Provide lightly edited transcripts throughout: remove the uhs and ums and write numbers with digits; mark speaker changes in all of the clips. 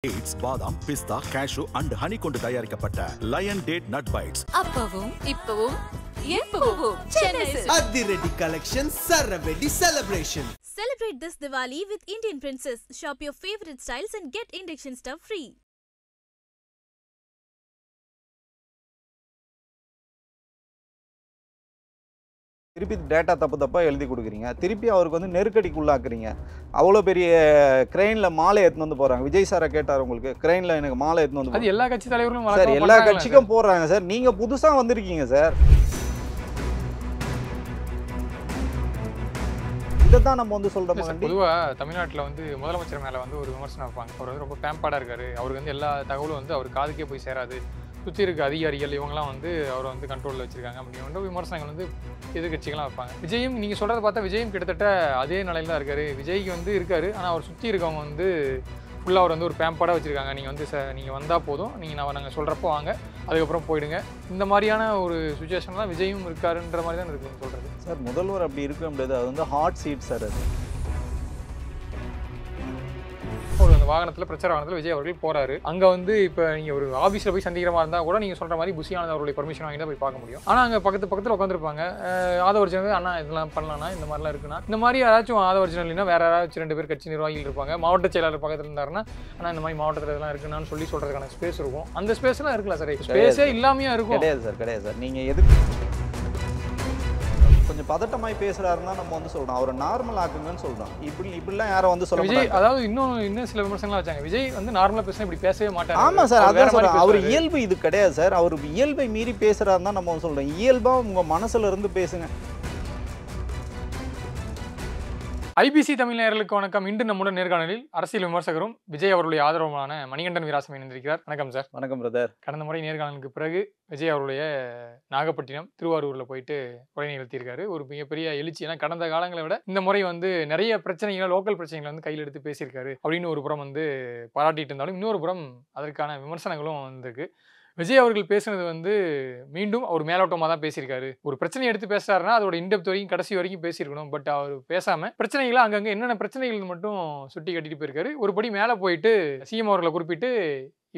Speaker 1: Dates, badam, pista, cashew and honey கொண்டு தயாரிக்கப்பட்ட Lion Date Nut Bites.
Speaker 2: அப்பவும் இப்பவும் எப்பவும் சென்னை
Speaker 3: அதிரடி collection சரவெடி celebration.
Speaker 4: Celebrate this Diwali with Indian Princess. Shop your favorite styles and get induction stuff free.
Speaker 5: திருப்பி data தப்பா எழுதி கொடுக்குறீங்க. திருப்பி அவருக்கு வந்து நெருக்கடிக்கு உள்ளாக்குறீங்க. அவ்வளோ பெரிய கிரெயினில் மாலை எடுத்துன்னு வந்து போகிறாங்க. விஜய் சாரை கேட்டார் உங்களுக்கு கிரெயினில் எனக்கு மாலை எடுத்துன்னு வந்து
Speaker 6: அது எல்லா கட்சி தலைவர்களும்
Speaker 5: சார் எல்லா கட்சிக்கும் போடுறாங்க சார். நீங்கள் புதுசாக வந்திருக்கீங்க சார். இதை தான் நம்ம வந்து சொல்கிறோம்.
Speaker 6: பொதுவாக தமிழ்நாட்டில் வந்து முதலமைச்சர் மேலே வந்து ஒரு விமர்சனம் வைப்பாங்க. அவர் வந்து ரொம்ப பேம்பாடாக இருக்காரு. அவருக்கு வந்து எல்லா தகவலும் வந்து அவர் காதுக்கே போய் சேராது. சுற்றி இருக்க அதிகாரிகள் இவங்கலாம் வந்து அவரை வந்து கண்ட்ரோலில் வச்சுருக்காங்க அப்படின்னு விமர்சனங்கள் வந்து எதிர்கட்சிகள்லாம் வைப்பாங்க. விஜயும் நீங்கள் சொல்கிறத பார்த்தா விஜயும் கிட்டத்தட்ட அதே நிலையில் தான் இருக்கார். விஜய்க்கு வந்து இருக்கார். ஆனால் அவர் சுற்றி இருக்கவங்க வந்து ஃபுல்லாக அவர் வந்து ஒரு பேம்பாடாக வச்சுருக்காங்க. நீங்கள் வந்து நீங்கள் வந்தால் போதும், நாங்கள் சொல்கிறப்போ வாங்க, அதுக்கப்புறம் போயிடுங்க. இந்த மாதிரியான ஒரு சுச்சுவேஷன் தான் விஜயும் இருக்காருன்ற மாதிரி தான் இருக்குன்னு சொல்கிறது
Speaker 5: சார். முதல்வர் அப்படி இருக்க முடியாது. அது வந்து ஹாட் சீட் சார். அது
Speaker 6: ஒரு அந்த வாகனத்தில் பிரச்சார வாகனத்தில் விஜய் அவர்கள் போகிறாரு. அங்கே வந்து இப்போ நீங்கள் ஒரு ஆஃபீஸில் போய் சந்திக்கிற மாதிரி இருந்தால் கூட நீங்கள் சொல்கிற மாதிரி புஷியானது அவருடைய பர்மிஷன் வாங்கி தான் போய் பார்க்க முடியும். ஆனால் அங்கே பக்கத்தில் உட்காந்துருப்பாங்க. ஆதவர்ஜினல் அண்ணா இதெல்லாம் பண்ணலாம்னா இந்த மாதிரிலாம் இருக்குன்னா இந்த மாதிரி யாராச்சும் ஆதவர்ஜினல் இல்லைன்னா வேறு யாராச்சும் 2 பேர் கட்சி நிர்வாகிகள் இருப்பாங்க. மாவட்ட செயலாளர் பக்கத்தில் இருந்தாருன்னா ஆனால் இந்த மாதிரி மாவட்டத்தில் இதெல்லாம் இருக்குன்னு சொல்கிறதுக்கான ஸ்பேஸ் இருக்கும். அந்த ஸ்பேஸ்லாம் இருக்கலாம் சார். ஸ்பேஸே இல்லாமையாக இருக்கும்.
Speaker 5: கிடையாது சார். நீங்கள் எதுக்கு கொஞ்சம் பதட்டமாய் பேசுறாருன்னா நம்ம வந்து சொல்றோம் அவரை நார்மல் ஆக்குங்கன்னு சொல்றோம். இப்படிலாம் யாரும் வந்து சொல்ல
Speaker 6: விஜய் அதாவது இன்னும் சில விமர்சனங்கள் வச்சாங்க. விஜய் வந்து நார்மலா பேசினா இப்படி பேசவே மாட்டாரு.
Speaker 5: ஆமா சார், அதான் சொல்றேன். அவர் இயல்பு இது கிடையாது சார். அவர் இயல்பை மீறி பேசுறாருன்னா நம்ம வந்து சொல்றோம் இயல்பா உங்க மனசுல இருந்து பேசுங்க.
Speaker 6: ஐபிசி தமிழ் நேயர்களுக்கு வணக்கம். இன்று நம்முடன் நேர்காணலில் அரசியல் விமர்சகரும் விஜய் அவருடைய ஆதரவான மணிகண்டன் வீராசாமி இணைந்திருக்கிறார். வணக்கம் சார்.
Speaker 5: வணக்கம் பிரதர்.
Speaker 6: கடந்த முறை நேர்காணலுக்கு பிறகு விஜய் அவருடைய நாகப்பட்டினம் திருவாரூர்ல போயிட்டு உரை நிகழ்த்தியிருக்காரு. ஒரு மிகப்பெரிய எழுச்சி. ஏன்னா கடந்த காலங்களை விட இந்த முறை வந்து நிறைய பிரச்சனைகளை லோக்கல் பிரச்சனைகளை வந்து கையில் எடுத்து பேசியிருக்காரு அப்படின்னு ஒரு புறம் வந்து பாராட்டிட்டு இருந்தாலும் இன்னொரு புறம் அதற்கான விமர்சனங்களும் வந்திருக்கு. விஜய் அவர்கள் பேசுனது வந்து மீண்டும் அவர் மேலோட்டமாக தான் பேசியிருக்காரு. ஒரு பிரச்சனையை எடுத்து பேசுறாருன்னா அதோட இன்டெப்த் வரைக்கும் கடைசி வரைக்கும் பேசியிருக்கணும். பட் அவர் பேசாமல் பிரச்சனைகளை அங்கங்கே என்னென்ன பிரச்சனைகள் மட்டும் சுட்டி கட்டிட்டு போயிருக்காரு. ஒரு படி மேலே போயிட்டு சிஎம் அவர்களை குறிப்பிட்டு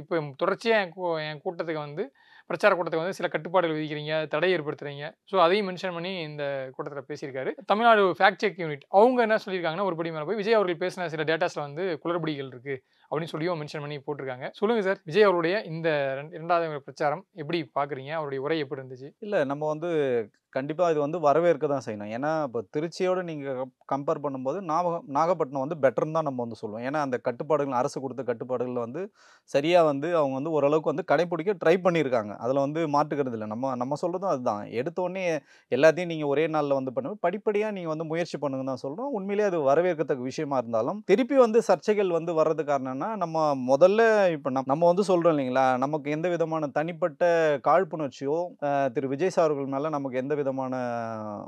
Speaker 6: இப்போ தொடர்ச்சியாக என் கூட்டத்துக்கு வந்து பிரச்சார கூட்டத்துக்கு வந்து சில கட்டுப்பாடுகள் விதிக்கிறீங்க, தடை ஏற்படுத்துறீங்க. ஸோ அதையும் மென்ஷன் பண்ணி இந்த கூட்டத்தில் பேசியிருக்காரு. தமிழ்நாடு ஃபேக்ட் செக் யூனிட் அவங்க என்ன சொல்லியிருக்காங்கன்னா ஒரு படி மேலே போய் விஜய் அவர்கள் பேசின சில டேட்டாஸில் வந்து குளறுபடிகள் இருக்குது அப்படின்னு சொல்லியும் மென்ஷன் பண்ணி போட்டிருக்காங்க. சொல்லுங்கள் சார், விஜய் அவருடைய இந்த 2வது பிரச்சாரம் எப்படி பார்க்குறீங்க? அவருடைய உரை எப்படி இருந்துச்சு?
Speaker 5: இல்லை, நம்ம வந்து கண்டிப்பாக இது வந்து வரவேற்க தான் செய்யணும். ஏன்னா இப்போ திருச்சியோடு நீங்கள் கம்பேர் பண்ணும்போது நாகப்பட்டினம் வந்து பெட்டர்னு தான் நம்ம வந்து சொல்லுவோம். ஏன்னா அந்த கட்டுப்பாடுகள் அரசு கொடுத்த கட்டுப்பாடுகள் வந்து சரியாக வந்து அவங்க வந்து ஓரளவுக்கு வந்து கடைப்பிடிக்க ட்ரை பண்ணியிருக்காங்க. அதில் வந்து மாற்றுக்கிறது இல்லை. நம்ம சொல்கிறதும் அதுதான். எடுத்தோடனே எல்லாத்தையும் நீங்கள் ஒரே நாளில் வந்து பண்ணுவோம், படிப்படியாக நீங்கள் வந்து முயற்சி பண்ணுங்கன்னு தான் சொல்கிறோம். உண்மையிலேயே அது வரவேற்கத்தக்க விஷயமா இருந்தாலும் திருப்பி வந்து சர்ச்சைகள் வந்து வர்றது காரணம்னா நம்ம முதல்ல இப்போ நம்ம வந்து சொல்கிறோம் இல்லைங்களா, நமக்கு எந்த விதமான தனிப்பட்ட காழ்ப்புணர்ச்சியோ திரு விஜய் சார் அவர்கள் மேலே நமக்கு எந்த விதமான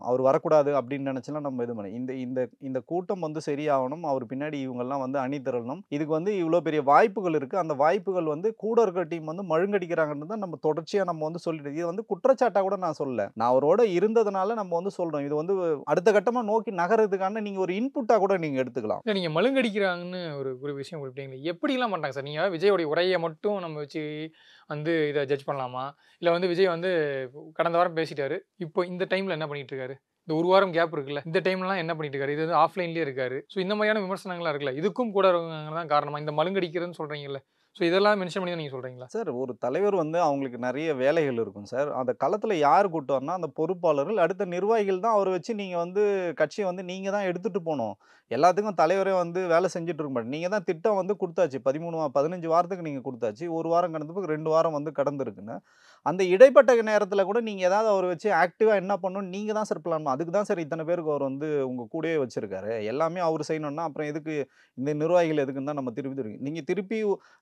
Speaker 5: அவர் வரக்கூடாது அப்படின்னு நினைச்சலாம் நம்ம இது பண்ண இந்த கூட்டம் வந்து சரியாகணும். அவர் பின்னாடி இவங்கெல்லாம் வந்து அணி திரளணும். இதுக்கு வந்து இவ்வளோ பெரிய வாய்ப்புகள் இருக்கு. அந்த வாய்ப்புகள் வந்து கூட இருக்கிற டீம் வந்து மழுங்கடிக்கிறாங்கன்னு தான் நம்ம தொடர்ச்சியாக நம்ம வந்து சொல்லிட்டு இது வந்து குற்றச்சாட்டா கூட நான் சொல்லல. நான் அவரோட இருந்ததுனால நம்ம வந்து சொல்றோம். இது வந்து அடுத்த கட்டமாக நோக்கி நகர்றதுக்கான நீங்க ஒரு இன்புட்டா கூட நீங்க எடுத்துக்கலாம்.
Speaker 6: இல்லை, நீங்கள் மழுங்கடிக்கிறாங்கன்னு ஒரு விஷயம் குறிப்பிட்டீங்களா? எப்படிலாம் பண்ணுறாங்க சார்? நீங்கள் விஜயோடைய உரையை மட்டும் நம்ம வச்சு வந்து இதை ஜட்ஜ் பண்ணலாமா? இல்லை வந்து விஜய் வந்து கடந்த வாரம் பேசிட்டாரு, இப்போ இந்த டைமில் என்ன பண்ணிட்டு இருக்காரு? இந்த ஒரு வாரம் கேப் இருக்குல்ல, இந்த டைம்லாம் என்ன பண்ணிட்டு இருக்காரு? இது வந்து ஆஃப்லைன்லேயே இருக்காரு. ஸோ இந்த மாதிரியான விமர்சனங்கள்லாம் இருக்குல்ல, இதுக்கும் கூட தான் காரணமா இந்த மழுங்கடிக்கிறதுன்னு சொல்கிறீங்கல்ல? ஸோ இதெல்லாம் மென்ஷன் பண்ணி தான் நீங்கள் சொல்கிறீங்களா?
Speaker 5: சார், ஒரு தலைவர் வந்து அவங்களுக்கு நிறைய வேலைகள் இருக்கும் சார். அந்த களத்தில் யார் கூட்டம்னா அந்த பொறுப்பாளர்கள், அடுத்த நிர்வாகிகள் தான். அவரை வச்சு நீங்கள் வந்து கட்சியை வந்து நீங்கள் தான் எடுத்துகிட்டு போகணும். எல்லாத்துக்கும் தலைவரே வந்து வேலை செஞ்சுட்டு இருக்க மாட்டேன். நீங்கள் தான் திட்டம் வந்து கொடுத்தாச்சு. 15 வாரத்துக்கு நீங்கள் கொடுத்தாச்சு. ஒரு வாரம் கடந்ததுக்கு 2 வாரம் வந்து கடந்துருக்குன்னு. அந்த இடைப்பட்ட நேரத்தில் கூட நீங்கள் ஏதாவது அவரை வச்சு ஆக்டிவாக என்ன பண்ணணும் நீங்கள் தான் சார் பிளான் பண்ணணும். அதுக்கு தான் சார் இத்தனை பேருக்கு அவர் வந்து உங்கள் கூடயே வச்சுருக்காரு. எல்லாமே அவர் செய்யணும்னா அப்புறம் எதுக்கு இந்த நிர்வாகிகள் எதுக்குன்னு தான் நம்ம திருப்பி நீங்கள் திருப்பி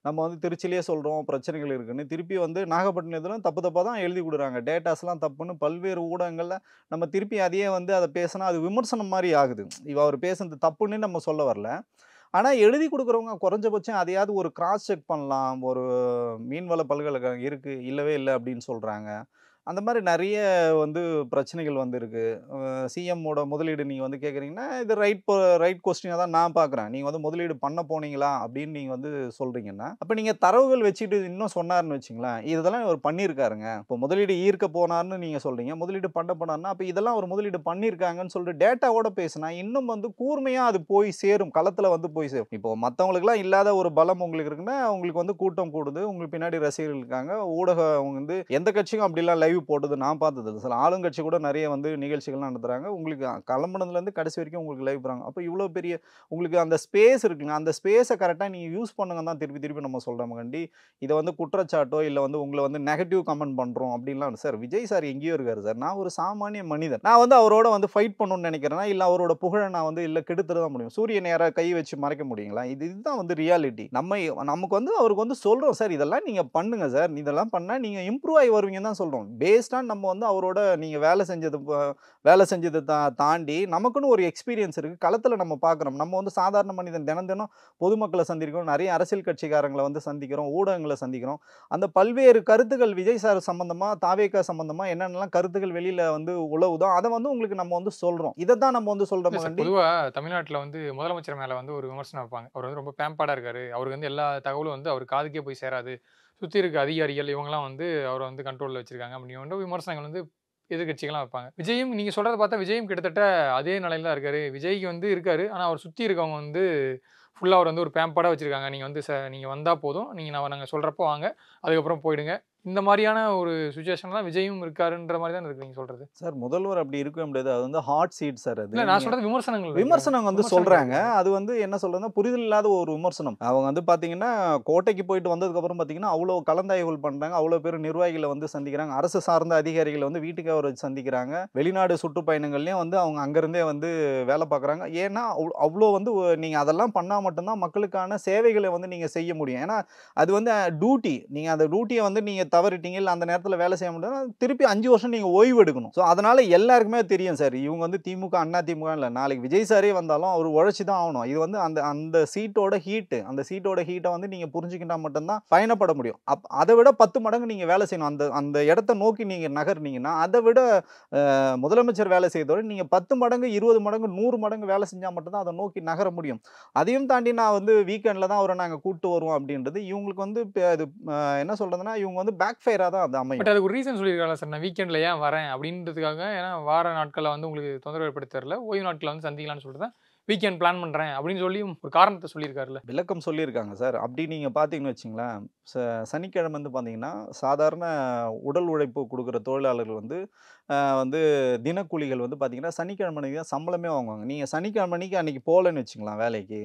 Speaker 5: நம்ம வந்து திருச்சிலேயே சொல்கிறோம் பிரச்சனைகள் இருக்குன்னு. திருப்பி வந்து நாகப்பட்டினத்தில் தப்பாக தான் எழுதி கொடுக்குறாங்க. டேட்டாஸ்லாம் தப்புன்னு பல்வேறு ஊடகங்களில் நம்ம திருப்பி அதையே வந்து அதை பேசினா அது விமர்சனம் மாதிரி ஆகுது. அவர் பேசுனது தப்புன்னு நம்ம சொல்ல வரல. ஆனால் எழுதி கொடுக்குறவங்க குறைஞ்சபட்சம் அதையாவது ஒரு கிராஸ் செக் பண்ணலாம். ஒரு மீன்வள பல்கலைக்கழகம் இருக்குது, இல்லவே இல்லை அப்படின்னு சொல்கிறாங்க. அந்த மாதிரி நிறைய வந்து பிரச்சனைகள் வந்து இருக்கு. சிஎம்மோட முதலீடு நீங்க வந்து கேட்குறீங்கன்னா, இது ரைட் கொஸ்டினா தான் நான் பார்க்குறேன். நீங்க வந்து முதலீடு பண்ண போனீங்களா? அப்படின்னு நீங்க வந்து சொல்றீங்கன்னா, அப்ப நீங்க தரவுகள் வச்சுட்டு இன்னும் சொன்னாருன்னு வச்சுங்களேன், இதெல்லாம் அவர் பண்ணியிருக்காருங்க. இப்போ முதலீடு ஈர்க்க போனார்ன்னு நீங்க சொல்றீங்க. முதலீடு பண்ண போனார்னா, அப்ப இதெல்லாம் ஒரு முதலீடு பண்ணியிருக்காங்கன்னு சொல்லிட்டு டேட்டாவோட பேசினா, இன்னும் வந்து கூர்மையா அது போய் சேரும். களத்துல வந்து போய் சேரும். இப்போ மத்தவங்களுக்கெல்லாம் இல்லாத ஒரு பலம் உங்களுக்கு இருக்குன்னா, உங்களுக்கு வந்து கூட்டம் கூடுது. உங்களுக்கு பின்னாடி ரசிகர்கள் இருக்காங்க. ஊடகம் வந்து எந்த கட்சியும் அப்படிலாம் லைவ் போட்டது நான் பார்த்தது இல்ல. சில ஆளுங்கட்சி கூட நிறைய வந்து நிகழ்ச்சிகள்லாம் நடத்துறாங்க. உங்களுக்கு கிளம்புனதுலேருந்து கடைசி வரைக்கும் உங்களுக்கு லைவ் போடுறாங்க. அப்போ இவ்வளோ பெரிய உங்களுக்கு அந்த ஸ்பேஸ் இருக்குங்க. அந்த ஸ்பேஸை கரெக்டாக நீங்கள் யூஸ் பண்ணுங்க தான் திருப்பி திருப்பி நம்ம சொல்கிறோம் கண்டி. இதை வந்து குற்றச்சாட்டோ இல்லை வந்து உங்களை வந்து நெகட்டிவ் கமெண்ட் பண்ணுறோம் அப்படின்லாம் சார். விஜய் சார் எங்கேயோ இருக்காரு சார். நான் ஒரு சாமானிய மனிதன். நான் வந்து அவரோட வந்து ஃபைட் பண்ணணும்னு நினைக்கிறேன்னா, இல்லை அவரோட புகழை நான் வந்து இல்லை கெடுத்துட தான் முடியும். சூரியன் யாராவது கை வச்சு மறைக்க முடியுங்களா? இதுதான் வந்து ரியாலிட்டி. நமக்கு வந்து அவருக்கு வந்து சொல்கிறோம் சார், இதெல்லாம் நீங்கள் பண்ணுங்க சார். இதெல்லாம் பண்ணால் நீங்கள் இம்ப்ரூவ் ஆகி வருவீங்கன்னு தான் சொல்கிறோம். பேஸ்டாக நம்ம வந்து அவரோட நீங்கள் வேலை செஞ்சதை தாண்டி நமக்குன்னு ஒரு எக்ஸ்பீரியன்ஸ் இருக்குது. களத்தில் நம்ம பார்க்குறோம். நம்ம வந்து சாதாரண மனிதன் தினம் தினம் பொதுமக்களை சந்திக்கிறோம். நிறைய அரசியல் கட்சிக்காரங்களை வந்து சந்திக்கிறோம். ஊடகங்களை சந்திக்கிறோம். அந்த பல்வேறு கருத்துக்கள் விஜய் சார் சம்பந்தமாக, தாவேகா சம்பந்தமாக என்னென்னலாம் கருத்துக்கள் வெளியில் வந்து உழவுதோ அதை வந்து உங்களுக்கு நம்ம வந்து சொல்கிறோம். இதை தான் நம்ம வந்து சொல்கிறோம்.
Speaker 6: பொதுவாக தமிழ்நாட்டில் வந்து முதலமைச்சர் மேலே வந்து ஒரு விமர்சனம் வைப்பாங்க. அவர் வந்து ரொம்ப பேம்பாடாக இருக்காரு. அவருக்கு வந்து எல்லா தகவலும் வந்து அவர் காதுக்கே போய் சேராது. சுற்றி இருக்க அதிகாரிகள் இவங்கலாம் வந்து அவரை வந்து கண்ட்ரோலில் வச்சிருக்காங்க அப்படின்ற விமர்சனங்கள் வந்து எதிர்கட்சிகள்லாம் வைப்பாங்க. விஜயும் நீங்கள் சொல்கிறத பார்த்தா விஜயும் கிட்டத்தட்ட அதே நிலையில் தான் இருக்காரு. விஜய்க்கு வந்து இருக்காரு. ஆனால் அவர் சுற்றி இருக்கவங்க வந்து ஃபுல்லாக அவர் வந்து ஒரு பேம்பாடாக வச்சுருக்காங்க. நீங்கள் வந்து நீங்கள் வந்தால் போதும், நாங்கள் சொல்கிறப்போ வாங்க, அதுக்கப்புறம் போயிடுங்க. இந்த மாதிரியான ஒரு சுச்சுவேஷன்லாம் விஜயும் இருக்காருன்ற மாதிரி தான் இருக்கு நீங்கள் சொல்கிறது.
Speaker 5: சார் முதல்வர் அப்படி இருக்க முடியாது. அது வந்து ஹாட் சீட் சார். அது
Speaker 6: இல்லை, நான் சொல்கிறது
Speaker 5: விமர்சனம் வந்து சொல்கிறாங்க. அது வந்து என்ன சொல்கிறதுனா புரிதல் இல்லாத ஒரு விமர்சனம். அவங்க வந்து பார்த்தீங்கன்னா கோட்டைக்கு போயிட்டு வந்ததுக்கப்புறம் பார்த்தீங்கன்னா அவ்வளோ கலந்தாய்வுகள் பண்ணுறாங்க. அவ்வளோ பேர் நிர்வாகிகளை வந்து சந்திக்கிறாங்க. அரசு சார்ந்த அதிகாரிகளை வந்து வீட்டுக்கு அவர் சந்திக்கிறாங்க. வெளிநாடு சுற்றுப்பயணங்கள்லேயும் வந்து அவங்க அங்கேருந்தே வந்து வேலை பார்க்குறாங்க. ஏன்னா அவ்வளோ வந்து நீங்கள் அதெல்லாம் பண்ணால் மட்டும்தான் மக்களுக்கான சேவைகளை வந்து நீங்கள் செய்ய முடியும். ஏன்னா அது வந்து டியூட்டி. நீங்கள் அந்த டியூட்டியை வந்து நீங்கள் தவறிட்டீங்க, இல்லை அந்த நேரத்தில் வேலை செய்ய முடியாது, திருப்பி 5 வருஷம் நீங்கள் ஓய்வு எடுக்கணும். ஸோ அதனால எல்லாருக்குமே தெரியும் சார், இவங்க வந்து திமுக அண்ணா திமுக இல்லை, நாளைக்கு விஜய் சாரே வந்தாலும் அவர் உழைச்சி தான் ஆகணும். இது வந்து அந்த சீட்டோட ஹீட்டை வந்து நீங்கள் புரிஞ்சுக்கிட்டா மட்டும்தான் பயணப்பட முடியும். அதை விட 10 மடங்கு நீங்கள் வேலை செய்யணும். அந்த இடத்த நோக்கி நீங்கள் நகர்னீங்கன்னா அதை விட முதலமைச்சர் வேலை செய்தோட நீங்கள் 10 மடங்கு 20 மடங்கு 100 மடங்கு வேலை செஞ்சால் மட்டும்தான் அதை நோக்கி நகர முடியும். அதையும் தாண்டி நான் வந்து வீக்கெண்டில் தான் அவரை நாங்கள் கூப்பிட்டு வருவோம் அப்படின்றது இவங்களுக்கு வந்து அது என்ன சொல்கிறதுனா இவங்க வந்து பேக் ஃபயராக தான் அது அமையும்.
Speaker 6: பட் அதுக்கு ஒரு ரீசன் சொல்லியிருக்காங்க சார், நான் வீக்கெண்டில் ஏன் வரேன் அப்படின்றதுக்காக. ஏன்னா வார நாட்களில் வந்து உங்களுக்கு தொந்தரவு ஏற்படுத்த தெரியல, ஓய்வு நாட்களில் வந்து சந்திக்கலாம்னு சொல்லிட்டு தான் வீக்கெண்ட் பிளான் பண்ணுறேன் அப்படின்னு சொல்லி ஒரு காரணத்தை சொல்லியிருக்காருல்ல.
Speaker 5: விளக்கம் சொல்லியிருக்காங்க சார். அப்படி நீங்கள் பார்த்தீங்கன்னு வச்சிங்களேன், சனிக்கிழமை வந்து பார்த்தீங்கன்னா சாதாரண உடல் உழைப்பு கொடுக்குற தொழிலாளர்கள் வந்து தினக்கூலிகள் வந்து பார்த்தீங்கன்னா சனிக்கிழமைக்கு தான் சம்பளமே வாங்குவாங்க. நீங்கள் சனிக்கிழமைக்கு அன்றைக்கி போகலன்னு வச்சுக்கலாம் வேலைக்கு,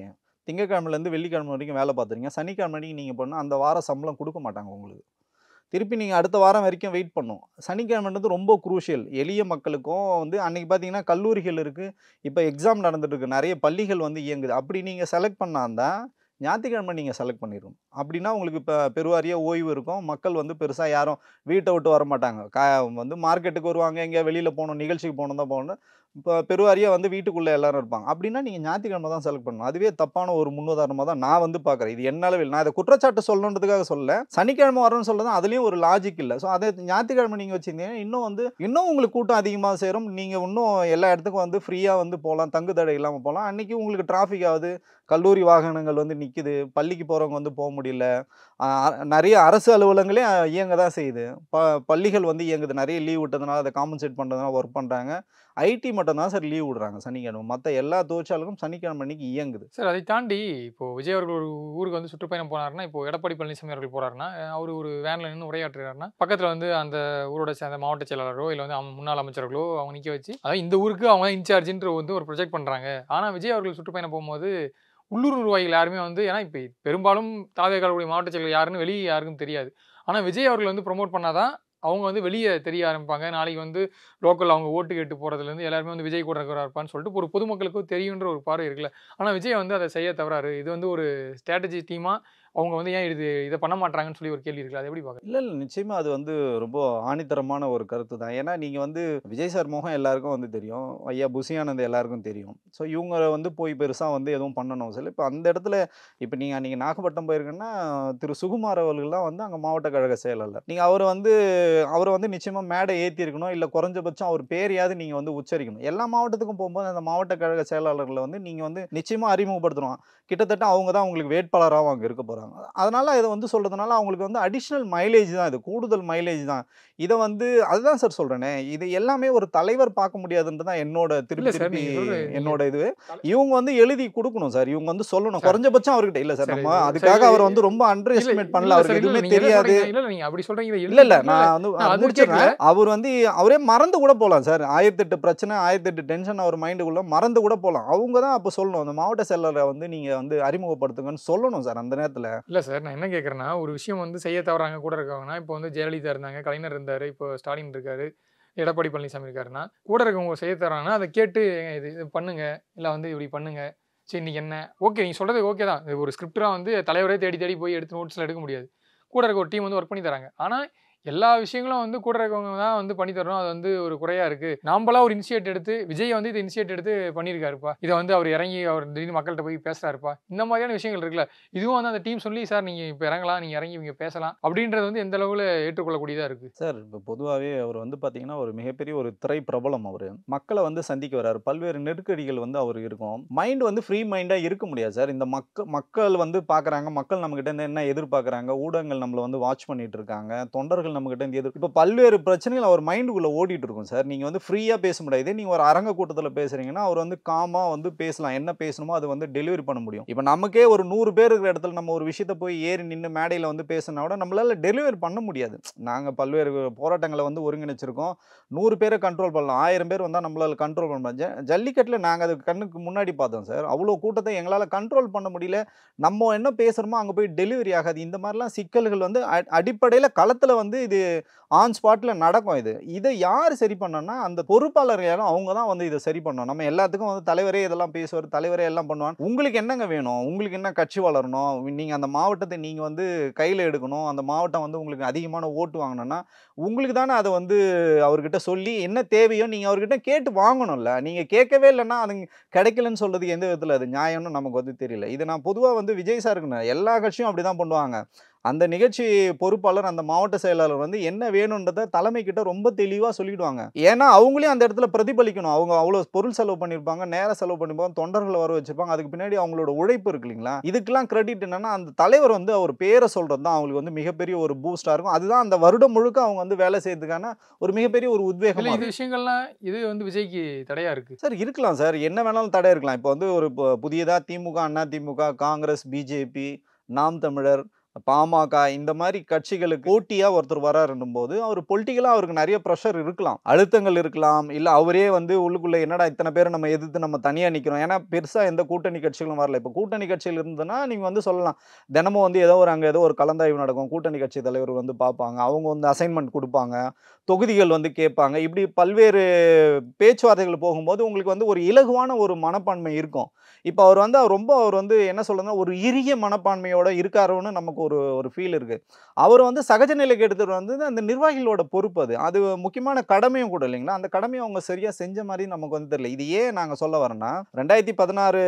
Speaker 5: திங்கக்கிழமைலேருந்து வெள்ளிக்கிழமை வரைக்கும் வேலை பார்த்துறீங்க, சனிக்கிழமைக்கு நீங்கள் போனால் அந்த வார சம்பளம் கொடுக்க மாட்டாங்க உங்களுக்கு. திருப்பி நீங்கள் அடுத்த வாரம் வரைக்கும் வெயிட் பண்ணணும். சனிக்கிழமைன்றது ரொம்ப குரூஷியல் எளிய மக்களுக்கும். வந்து அன்றைக்கி பார்த்தீங்கன்னா கல்லூரிகள் இருக்குது, இப்போ எக்ஸாம் நடந்துட்டுருக்கு, நிறைய பள்ளிகள் வந்து இயங்குது. அப்படி நீங்கள் செலக்ட் பண்ணாதான் ஞாயிற்றுக்கிழமை நீங்கள் செலக்ட் பண்ணிடணும். அப்படின்னா உங்களுக்கு இப்போ பெருவாரியாக ஓய்வு இருக்கும். மக்கள் வந்து பெருசாக யாரும் வீட்டை விட்டு வர மாட்டாங்க. வந்து மார்க்கெட்டுக்கு வருவாங்க, எங்கேயா வெளியில் போகணும், நிகழ்ச்சிக்கு போகணும் தான் போகணும். இப்போ பெருவாரியாக வந்து வீட்டுக்குள்ளே எல்லாரும் இருப்பாங்க. அப்படின்னா நீங்கள் ஞாயிற்றுக்கிழமை தான் செலக்ட் பண்ணணும். அதுவே தப்பான ஒரு முன்னுதாரணமாக தான் நான் வந்து பார்க்குறேன். இது என்னால நான் இதை குற்றச்சாட்டு சொல்லணுன்றதுக்காக சொல்ல, சனிக்கிழமை வரணும்னு சொல்ல தான் அதுலேயும் ஒரு லாஜிக் இல்லை. ஸோ அதை ஞாயிற்றுக்கிழமை நீங்கள் வச்சுருந்தீங்கன்னா இன்னும் உங்களுக்கு கூட்டம் அதிகமாக சேரும். நீங்கள் இன்னும் எல்லா இடத்துக்கும் வந்து ஃப்ரீயாக வந்து போகலாம், தங்கு தடை இல்லாமல் போகலாம். அன்றைக்கி உங்களுக்கு டிராஃபிக் ஆகுது, கல்லூரி வாகனங்கள் வந்து நிற்குது, பள்ளிக்கு போகிறவங்க வந்து போக முடியல, நிறைய அரசு அலுவலங்களே இயங்க தான் செய்யுது, பள்ளிகள் வந்து இயங்குது, நிறைய லீவ் விட்டதுனால அதை காம்பன்சேட் பண்ணுறதுனால ஒர்க் பண்ணுறாங்க. ஐடி மட்டும் தான் சார் லீவ் விடுறாங்க சனிக்கிழமை. மற்ற எல்லா தொழிற்சாலைகளும் சனிக்கிழமை அன்னைக்கு இயங்குது
Speaker 6: சார். அதை தாண்டி இப்போ விஜய் அவர்கள் ஒரு ஊருக்கு வந்து சுற்றுப்பயணம் போனாருன்னா, இப்போ எடப்பாடி பழனிசாமி அவர்கள் போறாருன்னா, அவர் ஒரு வேனில் நின்று உரையாற்றுறாருன்னா, பக்கத்தில் வந்து அந்த ஊரோட சேர்ந்த மாவட்ட செயலாளரோ இல்லை வந்து முன்னாள் அமைச்சர்களோ அவங்க நிற்க வச்சு, அதாவது இந்த ஊருக்கு அவங்க இன்சார்ஜின்ற வந்து ஒரு ப்ரொஜெக்ட் பண்ணுறாங்க. ஆனால் விஜய் அவர்கள் சுற்றுப்பயணம் போகும்போது உள்ளூர் நிர்வாகிகள் யாருமே வந்து, ஏன்னா இப்போ பெரும்பாலும் தாவேகாவுடைய மாவட்ட செயலர் யாருன்னு வெளியே யாருக்கும் தெரியாது. ஆனால் விஜய் அவர்கள் வந்து ப்ரொமோட் பண்ணாதான் அவங்க வந்து வெளியே தெரிய ஆரம்பிப்பாங்க. நாளைக்கு வந்து லோக்கல் அவங்க ஓட்டு கேட்டு போகிறதுலேருந்து எல்லாருமே வந்து விஜய் கூட இருப்பான்னு சொல்லிட்டு ஒரு பொதுமக்களுக்கும் தெரியுன்ற ஒரு பார்வை இருக்குல்ல. ஆனால் விஜய் வந்து அதை செய்ய தவறாரு. இது வந்து ஒரு ஸ்ட்ராட்டஜி டீமாக அவங்க வந்து ஏன் இதை பண்ண மாட்டாங்கன்னு சொல்லி ஒரு கேள்வி இருக்குல்ல, அதை எப்படி பார்க்குறீங்க?
Speaker 5: இல்ல, இல்ல. நிச்சயமா அது வந்து ரொம்ப ஆணித்தரமான ஒரு கருத்து தான். ஏன்னா, நீங்க வந்து விஜய் சார் முகம் எல்லாருக்கும் வந்து தெரியும். ஐயா புசி ஆனந்த் எல்லாருக்கும் தெரியும். ஸோ இவங்க வந்து போய் பெருசா வந்து எதுவும் பண்ணணும் அவசியம் இல்ல. இப்ப அந்த இடத்துல இப்ப நீங்க நாகப்பட்டினம் போயிருக்கீங்கன்னா, திரு சுகுமார் அவர்கள்லாம் வந்து அங்க மாவட்ட கழக செயலாளர். நீங்க அவர வந்து நிச்சயமா மேடை ஏத்தியிருக்கணும். இல்ல குறைஞ்சபட்சம் அவர் பேரையாவது நீங்க வந்து உச்சரிக்கணும். எல்லா மாவட்டத்துக்கும் போம்போது அந்த மாவட்ட கழக செயலாளர்கள வந்து நீங்க வந்து நிச்சயமா அறிமுகப்படுத்தணும். கிட்டத்தட்ட அவங்க தான் உங்களுக்கு வேட்பாளராவும் அங்க இருக்க போறாங்க. அதனால இத வந்து சொல்றதுனால அவங்களுக்கு வந்து அடிஷனல் மைலேஜ் தான் இது. கூடுதல் மைலேஜ் தான். இத வந்து அதுதான் சார் சொல்றேனே. இது எல்லாமே ஒரு தலைவர் பார்க்க முடியாதுன்றது தான் என்னோட
Speaker 6: இல்ல
Speaker 5: திருப்பி
Speaker 6: சார்,
Speaker 5: திருப்பி
Speaker 6: நீங்க சொல்றது
Speaker 5: என்னோட இது. இவங்க வந்து எழுதி குடுக்கணும் சார். இவங்க வந்து சொல்லணும்.
Speaker 6: சார்,
Speaker 5: குறைஞ்சபட்சம் அவர்கிட்ட இல்ல சார்.
Speaker 6: சரி,
Speaker 5: நம்ம
Speaker 6: சரி,
Speaker 5: அதுக்காக
Speaker 6: சரி.
Speaker 5: அவர வந்து ரொம்ப அண்டர்
Speaker 6: இல்ல
Speaker 5: எஸ்டிமேட்
Speaker 6: இல்ல
Speaker 5: பண்ணல.
Speaker 6: சார்,
Speaker 5: அவருக்கு
Speaker 6: இல்ல
Speaker 5: எதுவுமே
Speaker 6: நீங்க என்ன
Speaker 5: தெரியாது.
Speaker 6: சொல்றீங்க, இல்ல நீங்க அப்படி சொல்றீங்க, இதை
Speaker 5: இல்ல, இல்ல.
Speaker 6: எழுதி
Speaker 5: நான் வந்து
Speaker 6: நான் அது
Speaker 5: முடிச்சிடுறேன்.
Speaker 6: கேட்கல.
Speaker 5: அவர் வந்து அவரே மறந்து கூட போலாம் சார். 1008 பிரச்சனை, 1008 டென்ஷன் அவர் மைண்டுக்குள்ள மறந்து கூட போலாம். அவங்க தான் அப்ப சொல்லணும். அந்த மாவட்ட செயலாளர வந்து நீங்க வந்து அறிமுகப்படுத்துங்கன்னு சொல்லணும் சார் அந்த நேரத்துல.
Speaker 6: இல்ல சார், நான் என்ன கேட்குறேன்னா, ஒரு விஷயம் வந்து செய்ய தவறாங்க கூட இருக்காங்கன்னா, இப்போ வந்து ஜெயலலிதா இருந்தாங்க, கலைஞர் இருந்தாரு, இப்போ ஸ்டாலின் இருக்காரு, எடப்பாடி பழனிசாமி இருக்காருன்னா, கூட இருக்கவங்க செய்ய தராங்கன்னா அதை கேட்டு "ஏங்க இது பண்ணுங்க, இல்லை வந்து இப்படி பண்ணுங்க, சரி இன்னைக்கு என்ன ஓகே நீங்கள் சொல்கிறது ஓகே தான். இது ஒரு ஸ்கிரிப்டாக வந்து தலைவரே தேடி தேடி போய் எடுத்து நோட்ஸில் எடுக்க முடியாது. கூட இருக்க ஒரு டீம் வந்து ஒர்க் பண்ணி தராங்க. ஆனால் எல்லா விஷயங்களும் வந்து கூட இருக்கவங்க தான் வந்து பண்ணி தரணும். அது வந்து ஒரு குறையா இருக்கு. நாம்பளா ஒரு இனிஷியேட் எடுத்து விஜய் வந்து இதை இனிஷியேட் எடுத்து பண்ணியிருக்காருப்பா. இதை வந்து அவர் இறங்கி அவர் திடீர்னு மக்கள்கிட்ட போய் பேசுறாருப்பா. இந்த மாதிரியான விஷயங்கள் இருக்குல்ல. இதுவும் வந்து அந்த டீம் சொல்லி சார் நீங்க இப்போ இறங்கலாம், நீங்க இறங்கி இவங்க பேசலாம் அப்படின்றது வந்து எந்த அளவுல ஏற்றுக்கொள்ளக்கூடியதா இருக்கு.
Speaker 5: சார் இப்போ பொதுவாகவே அவர் வந்து பார்த்தீங்கன்னா ஒரு மிகப்பெரிய ஒரு திரை பிரபலம் அவர். மக்களை வந்து சந்திக்க வராரு. பல்வேறு நெருக்கடிகள் வந்து அவருக்கு இருக்கும். மைண்ட் வந்து ஃப்ரீ மைண்டாக இருக்க முடியாது சார். இந்த மக்கள் வந்து பார்க்குறாங்க. மக்கள் நம்மகிட்ட இருந்து என்ன எதிர்பார்க்குறாங்க. ஊடகங்கள் நம்மளை வந்து வாட்ச் பண்ணிட்டு இருக்காங்க. தொண்டர்கள் நம்மகிட்ட இருந்து இப்போ பல்வேறு பிரச்சனைகள் அவர் மைண்டுக்குள்ள ஓடிட்டு இருக்கும் சார். நீங்க வந்து ஃப்ரீயா பேச முடியாது. நீங்க ஒரு அரங்க கூட்டத்தில் பேசுறீங்கன்னா அவர் வந்து காமா வந்து பேசலாம். என்ன பேசணுமோ அதை வந்து டெலிவரி பண்ண முடியும். இப்போ நமக்கே ஒரு 100 பேர் இருக்கிற இடத்துல நம்ம ஒரு விஷயத்தை போய் ஏறி நின்று மேடையில் வந்து பேசினா கூட நம்மளால டெலிவரி பண்ண முடியாது. நாங்க பல்வேறு போராட்டங்களை வந்து ஒருங்கிணைச்சிருக்கோம். 100 பேரை கண்ட்ரோல் பண்ணலாம். 1000 பேர் வந்தால் நம்மளால கண்ட்ரோல் பண்ண முடியாது. ஜல்லிக்கட்டில் நாங்கள் அது கண்ணுக்கு முன்னாடி பார்த்தோம் சார். அவ்வளோ கூட்டத்தை எங்களால் கண்ட்ரோல் பண்ண முடியல. நம்ம என்ன பேசுகிறோமோ அங்கே போய் டெலிவரி ஆகாது. இந்த மாதிரிலாம் சிக்கல்கள் வந்து அடிப்படையில் களத்தில் வந்து இது ஆன் ஸ்பாட்ல நடக்கும். இதை யார் சரி பண்ணணும்னா அந்த பொறுப்பாளர் யாரும் அவங்க தான் வந்து இதை சரி பண்ணணும். நம்ம எல்லாத்துக்கும் வந்து தலைவரே இதெல்லாம் பேசுவார், தலைவரே எல்லாம் பண்ணுவாங்க. உங்களுக்கு என்னங்க வேணும்? உங்களுக்கு என்ன கட்சி வளரணும்? நீங்க அந்த மாவட்டத்தை நீங்க வந்து கையில் எடுக்கணும். அந்த மாவட்டம் வந்து உங்களுக்கு அதிகமான ஓட்டு வாங்கணும்னா உங்களுக்கு தானே அதை வந்து அவர்கிட்ட சொல்லி என்ன தேவையோ நீங்க அவர்கிட்ட கேட்டு வாங்கணும்ல. நீங்க கேட்கவே இல்லைன்னா அது கிடைக்கலன்னு சொல்றது எந்த விதத்தில் அது நியாயம்னு நமக்கு வந்து தெரியல. இது நான் பொதுவாக வந்து விஜய் சாருக்கு எல்லா கட்சியும் அப்படிதான் பண்ணுவாங்க. அந்த நிகழ்ச்சி பொறுப்பாளர் அந்த மாவட்ட செயலாளர் வந்து என்ன வேணும்ன்றதை தலைமை கிட்ட ரொம்ப தெளிவாக சொல்லிடுவாங்க. ஏன்னா அவங்களே அந்த இடத்துல பிரதிபலிக்கணும். அவங்க அவ்வளோ பொருள் செலவு பண்ணியிருப்பாங்க, நேரம் செலவு பண்ணியிருப்பாங்க, தொண்டர்களை வர வச்சிருப்பாங்க. அதுக்கு பின்னாடி அவங்களோட உழைப்பு இருக்கு இல்லைங்களா? இதுக்கெல்லாம் கிரெடிட் என்னன்னா அந்த தலைவர் வந்து அவர் பேரை சொல்றது தான் அவங்களுக்கு வந்து மிகப்பெரிய ஒரு பூஸ்டா இருக்கும். அதுதான் அந்த வருடம் முழுக்க அவங்க வந்து வேலை செய்யறதுக்கான ஒரு மிகப்பெரிய ஒரு உத்வேகம்.
Speaker 6: இது விஷயங்கள்லாம் இது வந்து விஜய்க்கு தடையா இருக்கு
Speaker 5: சார். இருக்கலாம் சார், என்ன வேணாலும் தடை இருக்கலாம். இப்போ வந்து ஒரு புதியதா திமுக, அண்ணா திமுக, காங்கிரஸ், பிஜேபி, நாம் தமிழர், பாமக இந்த மாதிரி கட்சிகளுக்கு போட்டியா ஒருத்தர் வராருன்னும் போது அவர் பொலிட்டிக்கலா அவருக்கு நிறைய ப்ரெஷர் இருக்கலாம், அழுத்தங்கள் இருக்கலாம். இல்ல அவரே வந்து உள்ளுக்குள்ள என்னடா இத்தனை பேரை நம்ம எதிர்த்து நம்ம தனியா நிக்கிறோம். ஏன்னா பெருசா எந்த கூட்டணி கட்சிகளும் வரல. இப்போ கூட்டணி கட்சியில் இருந்ததுன்னா நீங்க வந்து சொல்லலாம் தினமும் வந்து அங்க ஏதோ ஒரு கலந்தாய்வு நடக்கும். கூட்டணி கட்சி தலைவர் வந்து பார்ப்பாங்க, அவங்க வந்து அசைன்மெண்ட் கொடுப்பாங்க, தொகுதிகள் வந்து கேட்பாங்க. இப்படி பல்வேறு பேச்சுவார்த்தைகள் போகும்போது உங்களுக்கு வந்து ஒரு இலகுவான ஒரு மனப்பான்மை இருக்கும். இப்போ அவர் வந்து என்ன சொல்றதுன்னா ஒரு இறுகிய மனப்பான்மையோட இருக்காருன்னு நமக்கு ஒரு ஃபீல் இருக்கு. அவர் வந்து சகஜ நிலைக்கு எடுத்துட்டு வந்து அந்த நிர்வாகிகளோட பொறுப்பு அது முக்கியமான கடமையும் கூட இல்லைங்களா? அந்த கடமையை அவங்க சரியா செஞ்ச மாதிரி நமக்கு வந்து தெரியல. இது ஏன் நாங்க சொல்ல வரேன்னா 2016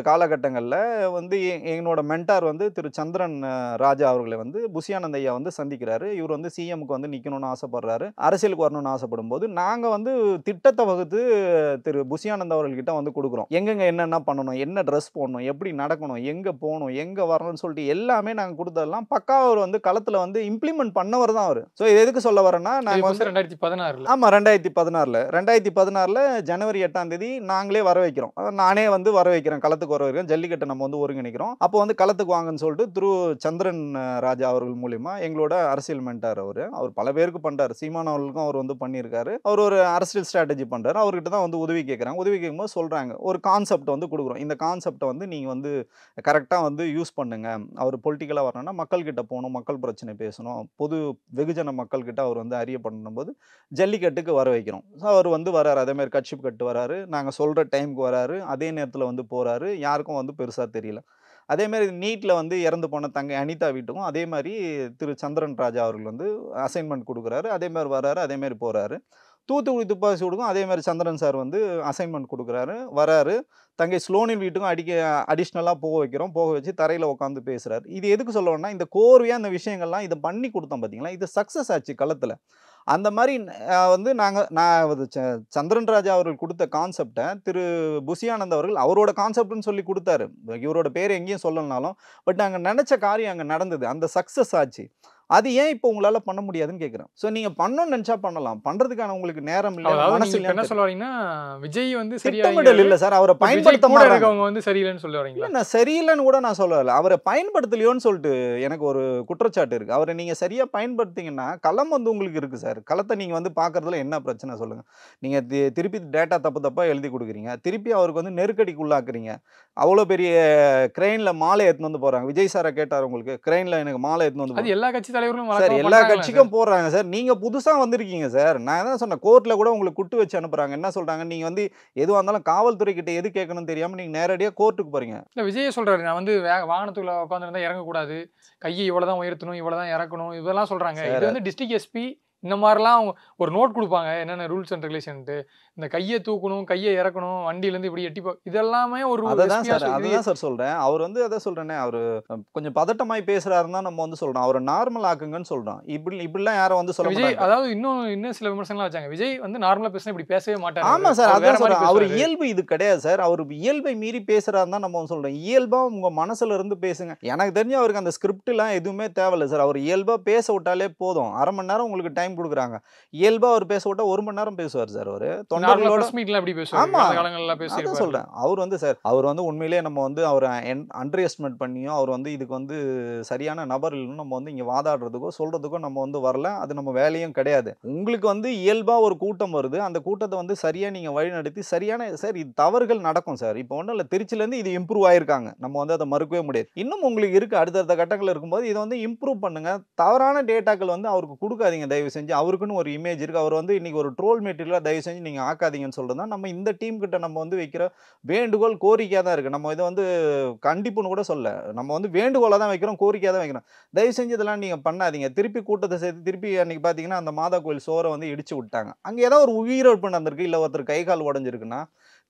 Speaker 5: காலகட்டங்களில் வந்து என்னோட மென்டார் வந்து திரு சந்திரன் ராஜா அவர்களை வந்து புசி ஆனந்த் ஐயா வந்து சந்திக்கிறாரு. இவர் வந்து சிஎம்க்கு வந்து நிற்கணும்னு ஆசைப்படுறாரு, அரசியலுக்கு வரணும்னு ஆசைப்படும் போது நாங்க வந்து திட்டத்தை வகுத்து திரு புசி ஆனந்த் அவர்கள்கிட்ட வந்து கொடுக்குறோம். எங்கெங்க என்னென்ன பண்ணணும், என்ன ட்ரெஸ் போடணும், எப்படி நடக்கணும், எங்க போகணும், எங்க வரணும்னு சொல்லிட்டு எல்லாமே நாங்க கொடுத்ததெல்லாம் பக்கா அவர் வந்து களத்துல வந்து இம்ப்ளிமெண்ட் பண்ணவர் தான் அவர். ஸோ இது எதுக்கு சொல்ல வரேன்னா நாங்க வந்து
Speaker 6: 2016
Speaker 5: ஆமா 2016 ஜனவரி 8ஆம் தேதி நாங்களே வர வைக்கிறோம். நானே வந்து வர வைக்கிறேன், களத்துக்கு வர வைக்கிறேன். ஜல்லிக்கட்டை நம்ம வந்து ஒருங்கிணைக்கிறோம். அப்போ வந்து களத்துக்கு வாங்கன்னு சொல்லிட்டு திரு சந்திரன் ராஜா அவர்கள் மூலியமா எங்களோட அரசியல் மென்டார் அவர் பல பேருக்கு பண்றாரு. சீமான் அவர்களுக்கும் அவர் வந்து பண்ணியிருக்காரு. அவர் ஒரு அரசியல் ஸ்ட்ராட்டஜி பண்றாரு. அவர்கிட்ட தான் வந்து உதவி கேட்குறாங்க. உதவி கேட்கும்போது சொல்றாங்க ஒரு கான்செப்ட் வந்து கொடுக்குறோம். இந்த கான்செப்டை வந்து நீங்க வந்து கரெக்டா வந்து யூஸ் பண்ணுங்க. அவர் பொலிட்டிக்கலா வரணும்னா மக்கள் கிட்ட போகணும், மக்கள் பிரச்சனை பேசணும், பொது வெகுஜன மக்கள் கிட்ட அவர் வந்து அறியப்படணும் போது ஜல்லிக்கட்டுக்கு வர வைக்கிறோம். ஸோ அவர் வந்து வராரு, அதே மாதிரி கட்சி கட்டு வராரு, நாங்கள் சொல்கிற டைமுக்கு வராரு, அதே நேரத்தில் வந்து போகிறாரு. யாருக்கும் வந்து பெருசாக தெரியல. அதே மாதிரி நீட்ல வந்து இறந்து போன தங்கை அனிதா வீட்டுக்கும் அதே மாதிரி திரு சந்திரன் ராஜா அவர்கள் வந்து அசைன்மெண்ட் கொடுக்குறாரு. அதே மாதிரி வர்றாரு, அதே மாதிரி போறாரு. தூத்துக்குடி துப்பாக்கி சூடுக்கும் அதே மாதிரி சந்திரன் சார் வந்து அசைன்மெண்ட் கொடுக்குறாரு, வராரு. தங்கை ஸ்லோனின் வீட்டுக்கும் அடிஷ்னலாக போக வைக்கிறோம், போக வச்சு தரையில் உட்காந்து பேசுகிறாரு. இது எதுக்கு சொல்லணும்னா, இந்த கோர்வையாக இந்த விஷயங்கள்லாம் இதை பண்ணி கொடுத்தோம் பார்த்தீங்களா, இது சக்ஸஸ் ஆச்சு களத்தில். அந்த மாதிரி வந்து நான் சந்திரன் ராஜா அவர்கள் கொடுத்த கான்செப்டை திரு புசியானந்த் அவர்கள் அவரோட கான்செப்ட்னு சொல்லி கொடுத்தாரு. இவரோட பேர் எங்கேயும் சொல்லலனாலும், பட் நாங்கள் நினச்ச காரியம் அங்கே நடந்தது, அந்த சக்ஸஸ் ஆச்சு. அது ஏன் இப்போ உங்களால பண்ண முடியாதுன்னு கேட்குறேன். ஸோ நீங்க பண்ணணும்னு நினைச்சா பண்ணலாம், பண்றதுக்கான உங்களுக்கு நேரம் இல்லை, மனசு இல்லை.
Speaker 6: என்ன சொல்ல வரீங்கன்னா, விஜய் வந்து
Speaker 5: திட்டமிடல் இல்லை சார், அவரை பயன்படுத்த
Speaker 6: மாட்டாங்க வந்து சரியில்லைன்னு சொல்ல வரீங்களா?
Speaker 5: நான் சரியில்லைன்னு கூட நான் சொல்லல, அவரை பயன்படுத்தலையோன்னு சொல்லிட்டு எனக்கு ஒரு குற்றச்சாட்டு இருக்கு. அவரை நீங்க சரியா பயன்படுத்திங்கன்னா களம் வந்து உங்களுக்கு இருக்கு சார். களத்தை நீங்க வந்து பாக்குறதுல என்ன பிரச்சனை சொல்லுங்க? நீங்க திருப்பி டேட்டா தப்பா எழுதி கொடுக்குறீங்க, திருப்பி அவருக்கு வந்து நெருக்கடிக்கு உள்ளாக்குறீங்க. அவ்வளோ பெரிய கிரெயின்ல மாலை எடுத்துன்னு வந்து போறாங்க. விஜய் சாரை கேட்டார், உங்களுக்கு கிரெயின்ல எனக்கு மாலை எடுத்துன்னு வந்து,
Speaker 6: அது எல்லா கட்சி தலைவர்களும்
Speaker 5: சார் எல்லா கட்சிக்கும் போடுறாங்க சார். நீங்க புதுசா வந்திருக்கீங்க சார். நான் தான் சொன்னேன், கோர்ட்ல கூட உங்களுக்கு குட்டு வச்சு அனுப்புறாங்க. என்ன சொல்றாங்க, நீங்க வந்து எதுவாக இருந்தாலும் காவல்துறை கிட்ட எது கேட்கணும்னு தெரியாம நீங்க நேரடியாக கோர்ட்டுக்கு போறீங்க.
Speaker 6: இல்லை, விஜய் சொல்றாரு, நான் வந்து வாகனத்துக்குள்ள உட்காந்துருந்தா இறங்கக்கூடாது, கையை இவ்வளவுதான் உயர்த்தணும், இவ்வளவுதான் இறக்கணும், இதெல்லாம் சொல்றாங்க. இது வந்து டிஸ்ட்ரிக்ட் எஸ்பி இந்த மாதிரிலாம் ஒரு நோட் கொடுப்பாங்க, என்னென்ன ரூல்ஸ் அண்ட் ரெகுலேஷன்ட்டு. இந்த கையை தூக்கணும், கையை இறக்கணும், வண்டியிலேருந்து இப்படி எட்டி இதெல்லாமே ஒரு
Speaker 5: அதுதான் சார் சொல்கிறேன். அவர் வந்து அதை சொல்கிறேனே, அவர் கொஞ்சம் பதட்டமாய் பேசுகிறாருன்னு தான் நம்ம வந்து சொல்கிறோம். அவர் நார்மல் ஆக்குங்கன்னு சொல்கிறோம். இப்படிலாம் யாரும் வந்து சொல்ல
Speaker 6: விஜய், அதாவது இன்னும் சில விமர்சனங்கள்லாம் வச்சாங்க, விஜய் வந்து நார்மலாக பேசினா இப்படி பேசவே மாட்டார்.
Speaker 5: ஆமாம் சார், அதான் சொல்கிறேன். அவர் இயல்பு இது கிடையாது சார். அவர் இயல்பை மீறி பேசுகிறாருன்னு தான் நம்ம வந்து சொல்கிறோம். இயல்பாக உங்கள் மனசுல இருந்து பேசுங்க. எனக்கு தெரிஞ்சு அவருக்கு அந்த ஸ்கிரிப்ட்லாம் எதுவுமே தேவையில்லை சார். அவர் இயல்பாக பேச விட்டாலே போதும். அரை மணி நேரம் உங்களுக்கு டைம் கொடுக்குறாங்க. இயல்பா அவர் பேச விட்டா 1 மணி நேரம் பேசுவார் சார். அவரு தொண்டர்களோட
Speaker 6: அப்படி பேசுவார். ஆமா,
Speaker 5: அதான் சொல்றேன். அவர் வந்து சார், அவர் வந்து உண்மையிலேயே நம்ம வந்து அவரை அண்டர் எஸ்டிமேட் பண்ணியும், அவர் வந்து இதுக்கு வந்து சரியான நபர் இல்லைன்னு நம்ம வந்து இங்க வாதாடுறதுக்கோ சொல்றதுக்கோ நம்ம வந்து வரல. அது நம்ம வேலையும் கிடையாது. உங்களுக்கு வந்து இயல்பா ஒரு கூட்டம் வருது, அந்த கூட்டத்தை வந்து சரியா நீங்க வழிநடத்தி சரியான சார், இது தவறுகள் நடக்கும் சார். இப்போ ஒன்றும் இல்லை, திருச்சியில இருந்து இது இம்ப்ரூவ் ஆயிருக்காங்க, நம்ம வந்து அதை மறுக்கவே முடியாது. இன்னும் உங்களுக்கு இருக்கு, அடுத்தடுத்த கட்டங்கள் இருக்கும்போது இதை வந்து இம்ப்ரூவ் பண்ணுங்க. தவறான டேட்டாக்கள் வந்து அவருக்கு கொடுக்காதீங்க தயவு செஞ்சு. அவருக்குன்னு ஒரு இமேஜ் இருக்கு, அவர் வந்து இன்னைக்கு ஒரு ட்ரோல் மெட்டீரியலா தயவு செஞ்சு நீங்க ஆக்காதீங்கன்னு சொல்றதா நம்ம இந்த டீம் கிட்ட நம்ம வந்து வைக்கிற வேண்டுகோள், கோரிக்கையா தான் இருக்கு. நம்ம இதை வந்து கண்டிப்புன்னு கூட சொல்ல, நம்ம வந்து வேண்டுகோளா தான் வைக்கிறோம், கோரிக்கையா தான் வைக்கிறோம். தயவு செஞ்சு இதெல்லாம் நீங்க பண்ணாதீங்க. திருப்பி கூட்டத்தை சேர்த்து திருப்பி அன்னைக்கு பாத்தீங்கன்னா அந்த மாதா கோயில் சோரை வந்து இடிச்சு விட்டாங்க. அங்க ஏதாவது ஒரு உயிரிழப்பு நடந்திருக்கு, இல்ல ஒருத்தர் கை கால் உடஞ்சிருக்குன்னா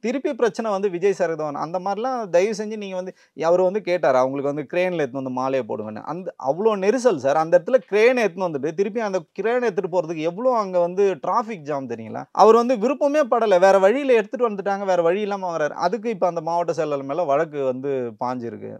Speaker 5: திருப்பி பிரச்சனை வந்து விஜய் சார் தான். அந்த மாதிரிலாம் தயவு செஞ்சு நீங்கள் வந்து அவர் வந்து கேட்டார், அவங்களுக்கு வந்து கிரேனில் எடுத்துன்னு வந்து மாலையை போடுங்கன்னு. அந்த அவ்வளோ நெரிசல் சார். அந்த இடத்துல கிரேனை எடுத்துன்னு வந்துட்டு திருப்பி அந்த கிரேனை எடுத்துகிட்டு போகிறதுக்கு எவ்வளோ அங்கே வந்து டிராஃபிக் ஜாம் தெரியுங்களா. அவர் வந்து விருப்பமே படலை, வேறு வழியில் எடுத்துகிட்டு வந்துட்டாங்க, வேறு வழி இல்லாமல் வாங்குறாரு. அதுக்கு இப்போ அந்த மாவட்ட செயலாளர் மேலே வழக்கு வந்து பாஞ்சிருக்கு.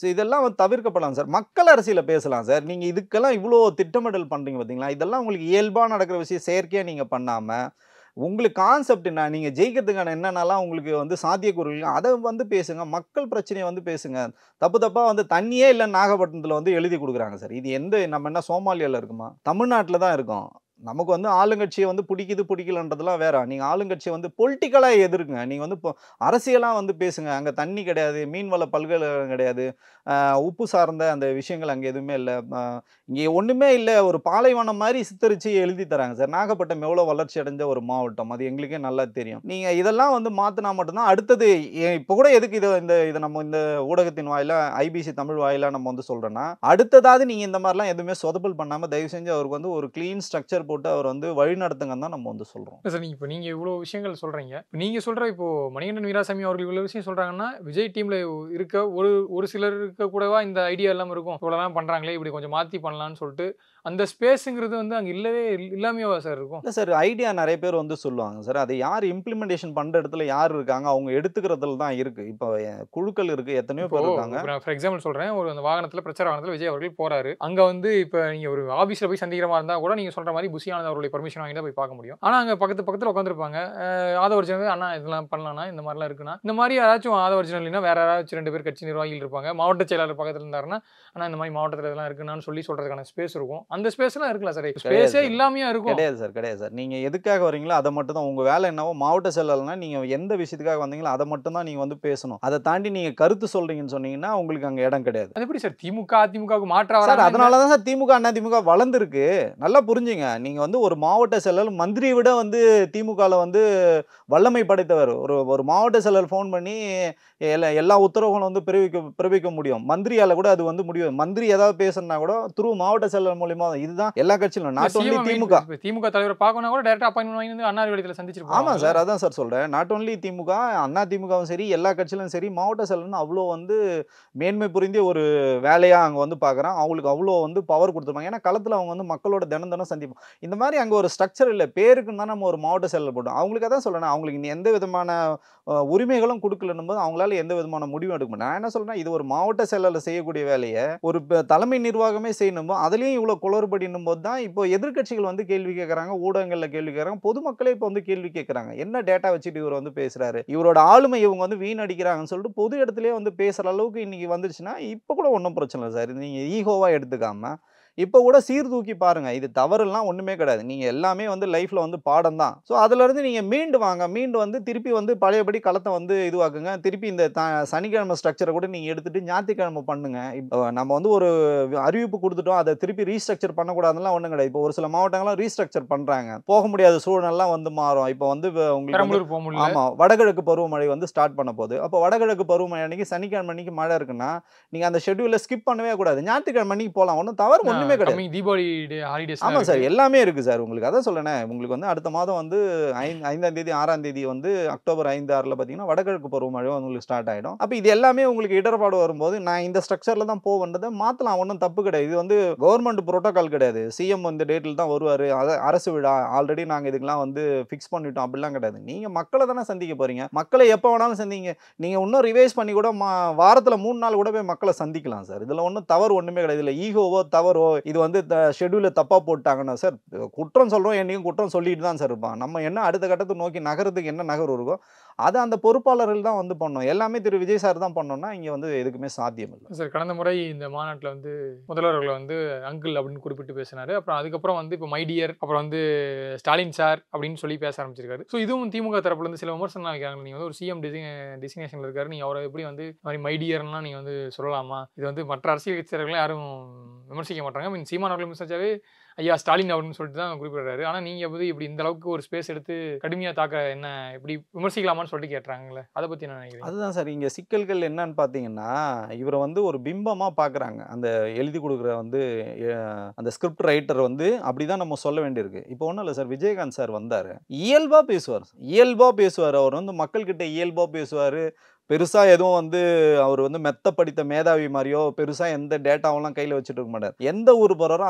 Speaker 5: ஸோ இதெல்லாம் வந்து தவிர்க்கப்படலாம் சார். மக்கள் அரசியலை பேசலாம் சார். நீங்கள் இதுக்கெல்லாம் இவ்வளோ திட்டமிடல் பண்ணுறீங்க பார்த்தீங்களா, இதெல்லாம் உங்களுக்கு இயல்பாக நடக்கிற விஷயம் செயற்கையாக நீங்கள் பண்ணாமல் உங்களுக்கு கான்செப்ட் என்ன, நீங்கள் ஜெயிக்கிறதுக்கான என்னென்னலாம் உங்களுக்கு வந்து சாத்தியக்கூறுகள் அதை வந்து பேசுங்க. மக்கள் பிரச்சனையை வந்து பேசுங்க. தப்பாக வந்து தண்ணியே இல்லை நாகப்பட்டினத்தில் வந்து எழுதி கொடுக்குறாங்க சார். இது நம்ம என்ன சோமாலியாவில் இருக்குமா, தமிழ்நாட்டில் தான் இருக்கோம். நமக்கு வந்து ஆளுங்கட்சியை வந்து பிடிக்கலன்றதுலாம் வேற. நீங்கள் ஆளுங்கட்சியை வந்து பொலிட்டிக்கலாக எதிர்க்குங்க. நீங்கள் வந்து இப்போ அரசியலாக வந்து பேசுங்க. அங்கே தண்ணி கிடையாது, மீன்வள பல்கலைக்கழகம் கிடையாது, உப்பு சார்ந்த அந்த விஷயங்கள் அங்கே எதுவுமே இல்லை, இங்கே ஒன்றுமே இல்லை, ஒரு பாலைவனம் மாதிரி சித்தரித்து எழுதி தராங்க சார். நாகப்பட்டினம் எவ்வளோ வளர்ச்சி அடைஞ்ச ஒரு மாவட்டம், அது எங்களுக்கே நல்லா தெரியும். நீங்கள் இதெல்லாம் வந்து மாற்றினா மட்டும்தான் அடுத்தது. இப்போ கூட எதுக்கு இதை நம்ம இந்த ஊடகத்தின் வாயிலாக, ஐபிசி தமிழ் வாயிலாக நம்ம வந்து சொல்கிறோன்னா, அடுத்ததாவது நீங்கள் இந்த மாதிரிலாம் எதுவுமே சொதப்பல் பண்ணாமல் தயவு செஞ்சு அவருக்கு வந்து ஒரு க்ளீன் ஸ்ட்ரக்சர் போட்டு அவர் வந்து வழி நடத்துங்கன்னு தான் நம்ம வந்து சொல்கிறோம்
Speaker 6: சார். இப்போ நீங்கள் இவ்வளோ விஷயங்கள் சொல்கிறீங்க. நீங்கள் சொல்கிற இப்போ மணிகண்டன் வீராசாமி அவர்கள் இவ்வளோ விஷயம் சொல்கிறாங்கன்னா, விஜய் டீமில் இருக்க ஒரு சிலர் இருக்க கூடவா இந்த ஐடியா எல்லாம் இருக்கும், இவ்வளோலாம் பண்ணுறாங்களே, இப்படி கொஞ்சம் மாற்றி பண்ணலான்னு சொல்லிட்டு அந்த ஸ்பேஸுங்கிறது வந்து அங்கே இல்லாமையவா சார் இருக்கும்?
Speaker 5: இல்லை சார், ஐடியா நிறைய பேர் வந்து சொல்லுவாங்க சார். அதை யார் இம்ப்ளிமெண்டேஷன் பண்ணுற இடத்துல யார் இருக்காங்க, அவங்க எடுத்துக்கிறதுல தான் இருக்குது. இப்போ குழுக்கள் இருக்குது, எத்தனையோ பேர் இருக்காங்க.
Speaker 6: ஃபார் எக்ஸாம்பிள் சொல்கிறேன், ஒரு அந்த வாகனத்தில் பிரச்சார வாகனத்தில் விஜய் அவர்கள் போகிறாரு. அங்கே வந்து இப்போ நீங்கள் ஒரு ஆஃபீஸில் போய் சந்திக்கிற மாதிரி இருந்தால் கூட நீங்கள் சொல்கிற மாதிரி புசியானந்த் அவருடைய பர்மிஷன் வாங்கி தான் போய் பார்க்க முடியும். ஆனால் அங்கே பக்கத்தில் உட்காந்துருப்பாங்க ஆதவர்ஜினல், அண்ணா இதெல்லாம் பண்ணலாம்னா, இந்த மாதிரிலாம் இருக்குன்னா, இந்த மாதிரி யாராச்சும் ஆதவர்ஜினல் இல்லைன்னா வேற யாராச்சும் 2 பேர் கட்சி நிர்வாகிகள் இருப்பாங்க. மாவட்ட செயலாளர் பக்கத்தில் இருந்தாருன்னா, ஆனால் இந்த மாதிரி மாவட்டத்தில் இதெல்லாம் இருக்குன்னு சொல்கிறதுக்கான ஸ்பேஸ் இருக்கும். அந்த ஸ்பேஸ்லாம் இருக்கலாம் சார். ஸ்பேஸே இல்லாமையா இருக்கும்?
Speaker 5: கிடையாது சார். நீங்கள் எதுக்காக வரீங்களோ அதை மட்டும் தான், உங்கள் வேலை என்னவோ மாவட்ட செயலாளர்னா நீங்கள் எந்த விஷயத்துக்காக வந்தீங்களோ அதை மட்டும் தான் நீங்கள் வந்து பேசணும். அதை தாண்டி நீங்கள் கருத்து சொல்கிறீங்கன்னு சொன்னீங்கன்னா உங்களுக்கு அங்கே இடம் கிடையாது.
Speaker 6: அது எப்படி சார் திமுக அதிமுகவுக்கு மாற்றா
Speaker 5: சார்? அதனால தான் சார் திமுக அண்ணா திமுக வளர்ந்துருக்கு. நல்லா புரிஞ்சுங்க. நீங்கள் வந்து ஒரு மாவட்ட செயலர் மந்திரியை விட வந்து திமுகவில் வந்து வல்லமை படைத்தவர். ஒரு மாவட்ட செயலர் ஃபோன் பண்ணி எல்லா உத்தரவுகளும் வந்து பிறப்பிக்க முடியும். மந்திரியால் கூட அது வந்து முடியும். மந்திரி ஏதாவது பேசணும்னா கூட மாவட்ட செயலர் மூலியமா. இதுதான் எல்லா கட்சியிலும், நாட் ஒன்லி திமுக.
Speaker 6: திமுக தலைவர் பார்க்கணும் கூட டைரக்டா அப்பாயின்மெண்ட் வாங்கி வந்து அண்ணா அறிவாலயத்தில் சந்திச்சிருப்பாங்க.
Speaker 5: ஆமாம் சார், அதான் சார் சொல்கிறேன். நாட் ஒன்லி திமுக, அண்ணா திமுகவும் சரி, எல்லா கட்சியிலும் சரி, மாவட்ட செயலர்னு அவ்வளோ வந்து மேன்மை புரிந்திய ஒரு வேலையாக அங்கே வந்து பார்க்குறான். அவங்களுக்கு அவ்வளோ வந்து பவர் கொடுத்துருப்பாங்க. ஏன்னா களத்தில் அவங்க வந்து மக்களோட தினம் சந்திப்போம். இந்த மாதிரி அங்கே ஒரு ஸ்ட்ரக்சர் இல்லை. பேருக்குன்னு தான் நம்ம ஒரு மாவட்ட செயலர் போட்டோம். அவங்களுக்கு அதான் சொல்கிறேன், அவங்களுக்கு எந்த விதமான உரிமைகளும் கொடுக்கலன்னும் போது அவங்களால எந்த விதமான முடிவும் எடுக்க முடியும். நான் என்ன சொல்கிறேன், இது ஒரு மாவட்ட செயலரில் செய்யக்கூடிய வேலையை ஒரு தலைமை நிர்வாகமே செய்யணும். அதுலேயும் இவ்வளோ குளறுபடினும் போது தான் இப்போ எதிர்க்கட்சிகள் வந்து கேள்வி கேட்குறாங்க, ஊடகங்களில் கேள்வி கேட்குறாங்க, பொதுமக்களே இப்போ வந்து கேள்வி கேட்குறாங்க. என்ன டேட்டா வச்சுட்டு இவர் வந்து பேசுகிறாரு, இவரோட ஆளுமை இவங்க வந்து வீணடிக்கிறாங்கன்னு சொல்லிட்டு பொது இடத்துலேயே வந்து பேசுகிற அளவுக்கு இன்றைக்கி வந்துருச்சுன்னா இப்போ கூட ஒன்றும் பிரச்சனை இல்லை சார். நீங்கள் ஈகோவாக எடுத்துக்காமல் இப்போ கூட சீர்தூக்கி பாருங்க. இது தவறுலாம் ஒன்றுமே கிடையாது. நீங்கள் எல்லாமே வந்து லைஃப்பில் வந்து பாடம் தான். ஸோ அதிலிருந்து நீங்கள் மீண்டு வாங்க. மீண்டு வந்து திருப்பி வந்து பழையபடி களத்தை வந்து இதுவாக்குங்க. திருப்பி இந்த சனிக்கிழமை ஸ்ட்ரக்சரை கூட நீங்கள் எடுத்துகிட்டு ஞாயிற்றுக்கிழமை பண்ணுங்க. இப்போ நம்ம வந்து ஒரு அறிவிப்பு கொடுத்துட்டோம், அதை திருப்பி ரீஸ்ட்ரக்சர் பண்ணக்கூடாதுலாம் ஒன்றும் கிடையாது. இப்போ ஒரு சில மாவட்டங்கள்லாம் ரீஸ்ட்ரக்சர் பண்ணுறாங்க, போக முடியாத சூழ்நிலாம் வந்து மாறும். இப்போ வந்து உங்களுக்கு ஆமாம், வடகிழக்கு பருவமழை வந்து ஸ்டார்ட் பண்ண போகுது. அப்போ வடகிழக்கு பருவமழை அன்னைக்கு சனிக்கிழமை அன்னைக்கு மழை இருக்குன்னா நீங்கள் அந்த ஷெட்யூலில் ஸ்கிப் பண்ணவே கூடாது. ஞாயிற்றுக்கிழமை அன்னைக்கு போகலாம், ஒன்றும் தவறு ஒன்றுமே கிடையாது.
Speaker 6: தீபாவளி ஹாலிடேஸ்.
Speaker 5: ஆமாம் சார், எல்லாமே இருக்குது சார். உங்களுக்கு அதான் சொல்லேனே, உங்களுக்கு வந்து அடுத்த மாதம் வந்து 5ஆம் தேதி 6ஆம் தேதி வந்து அக்டோபர் 5, 6 பார்த்தீங்கன்னா வடகிழக்கு பருவமழை உங்களுக்கு ஸ்டார்ட் ஆகிடும். அப்போ இது எல்லாமே உங்களுக்கு இடர்பாடு வரும்போது நான் இந்த ஸ்ட்ரக்சரில் தான் போவேன்றதை மாற்றலாம், ஒன்றும் தப்பு கிடையாது. இது வந்து கவர்மெண்ட் ப்ரோட்டோகால் கிடையாது. சிஎம் இந்த டேட்டில் தான் வருவார், அரசு விழா ஆல்ரெடி நாங்கள் இதுக்கெல்லாம் வந்து ஃபிக்ஸ் பண்ணிட்டோம் அப்படிலாம் கிடையாது. நீங்கள் மக்களை தானே சந்திக்க போகிறீங்க. மக்களை எப்போ வேணாலும் சந்திங்க. நீங்கள் இன்னும் ரிவைஸ் பண்ணி கூட வாரத்தில் 3 நாள் கூட போய் மக்களை சந்திக்கலாம் சார். இதில் ஒன்றும் தவறு ஒன்றுமே கிடையாது. இல்லை ஈகோவோ தவறோ இது வந்து ஷெட்யூலில் தப்பாக போட்டாங்கன்னா சார் குற்றம் சொல்கிறோம், என்னையும் குற்றம் சொல்லிட்டு தான் சார் இருப்பான். நம்ம என்ன அடுத்த கட்டத்தை நோக்கி நகரத்துக்கு என்ன நகர் இருக்கோ அதை அந்த பொறுப்பாளர்கள் தான் வந்து பண்ணணும். எல்லாமே திரு விஜய் சார் தான் பண்ணோம்னா இங்கே வந்து எதுக்குமே சாத்தியம் இல்லை
Speaker 6: சார். கடந்த முறை இந்த மாநாட்டில் வந்து முதல்வர்களை வந்து அங்கிள் அப்படின்னு குறிப்பிட்டு பேசினார். அப்புறம் அதுக்கப்புறம் வந்து இப்போ மைடியர், அப்புறம் வந்து ஸ்டாலின் சார் அப்படின்னு சொல்லி பேச ஆரம்பிச்சிருக்காரு. ஸோ இதுவும் திமுக தரப்புல இருந்து சில விமர்சனம் வைக்கிறாங்க. நீங்கள் வந்து ஒரு சிஎம் டெசிக்னேஷனில் இருக்காரு, நீங்கள் அவரை எப்படி வந்து மாதிரி மைடியர்லாம் நீங்கள் வந்து சொல்லலாமா? இது வந்து மற்ற அரசியல் கட்சியர்களும் யாரும் விமர்சிக்க மாட்டாங்க. மீன் சீமான் அவர்கள் விமர்சிச்சாவே ஐயா ஸ்டாலின் அப்படின்னு சொல்லிட்டு தான் குறிப்பிடுறாரு. ஆனால் நீங்கள் வந்து இப்படி இந்த அளவுக்கு ஒரு ஸ்பேஸ் எடுத்து கடுமையாக தாக்க என்ன இப்படி விமர்சிக்கலாமான்னு சொல்லிட்டு கேட்டுறாங்களே, அதை பற்றி நான் நினைக்கிறேன்.
Speaker 5: அதுதான் சார் இங்கே சிக்கல்கள் என்னன்னு பார்த்தீங்கன்னா, இவரை வந்து ஒரு பிம்பமாக பார்க்குறாங்க. அந்த எழுதி கொடுக்குற வந்து அந்த ஸ்கிரிப்ட் ரைட்டர் வந்து அப்படி தான் நம்ம சொல்ல வேண்டியிருக்கு. இப்போ ஒன்றும் இல்லை சார், விஜயகாந்த் சார் வந்தார், இயல்பாக பேசுவார். அவர் வந்து மக்கள்கிட்ட இயல்பாக பேசுவார். பெருசாக எதுவும் வந்து அவர் வந்து மெத்த படித்த மேதாவி மாதிரியோ பெருசாக எந்த டேட்டாவெல்லாம் கையில் வச்சுட்டு இருக்க மாட்டார். எந்த ஊர் போகிறாரோ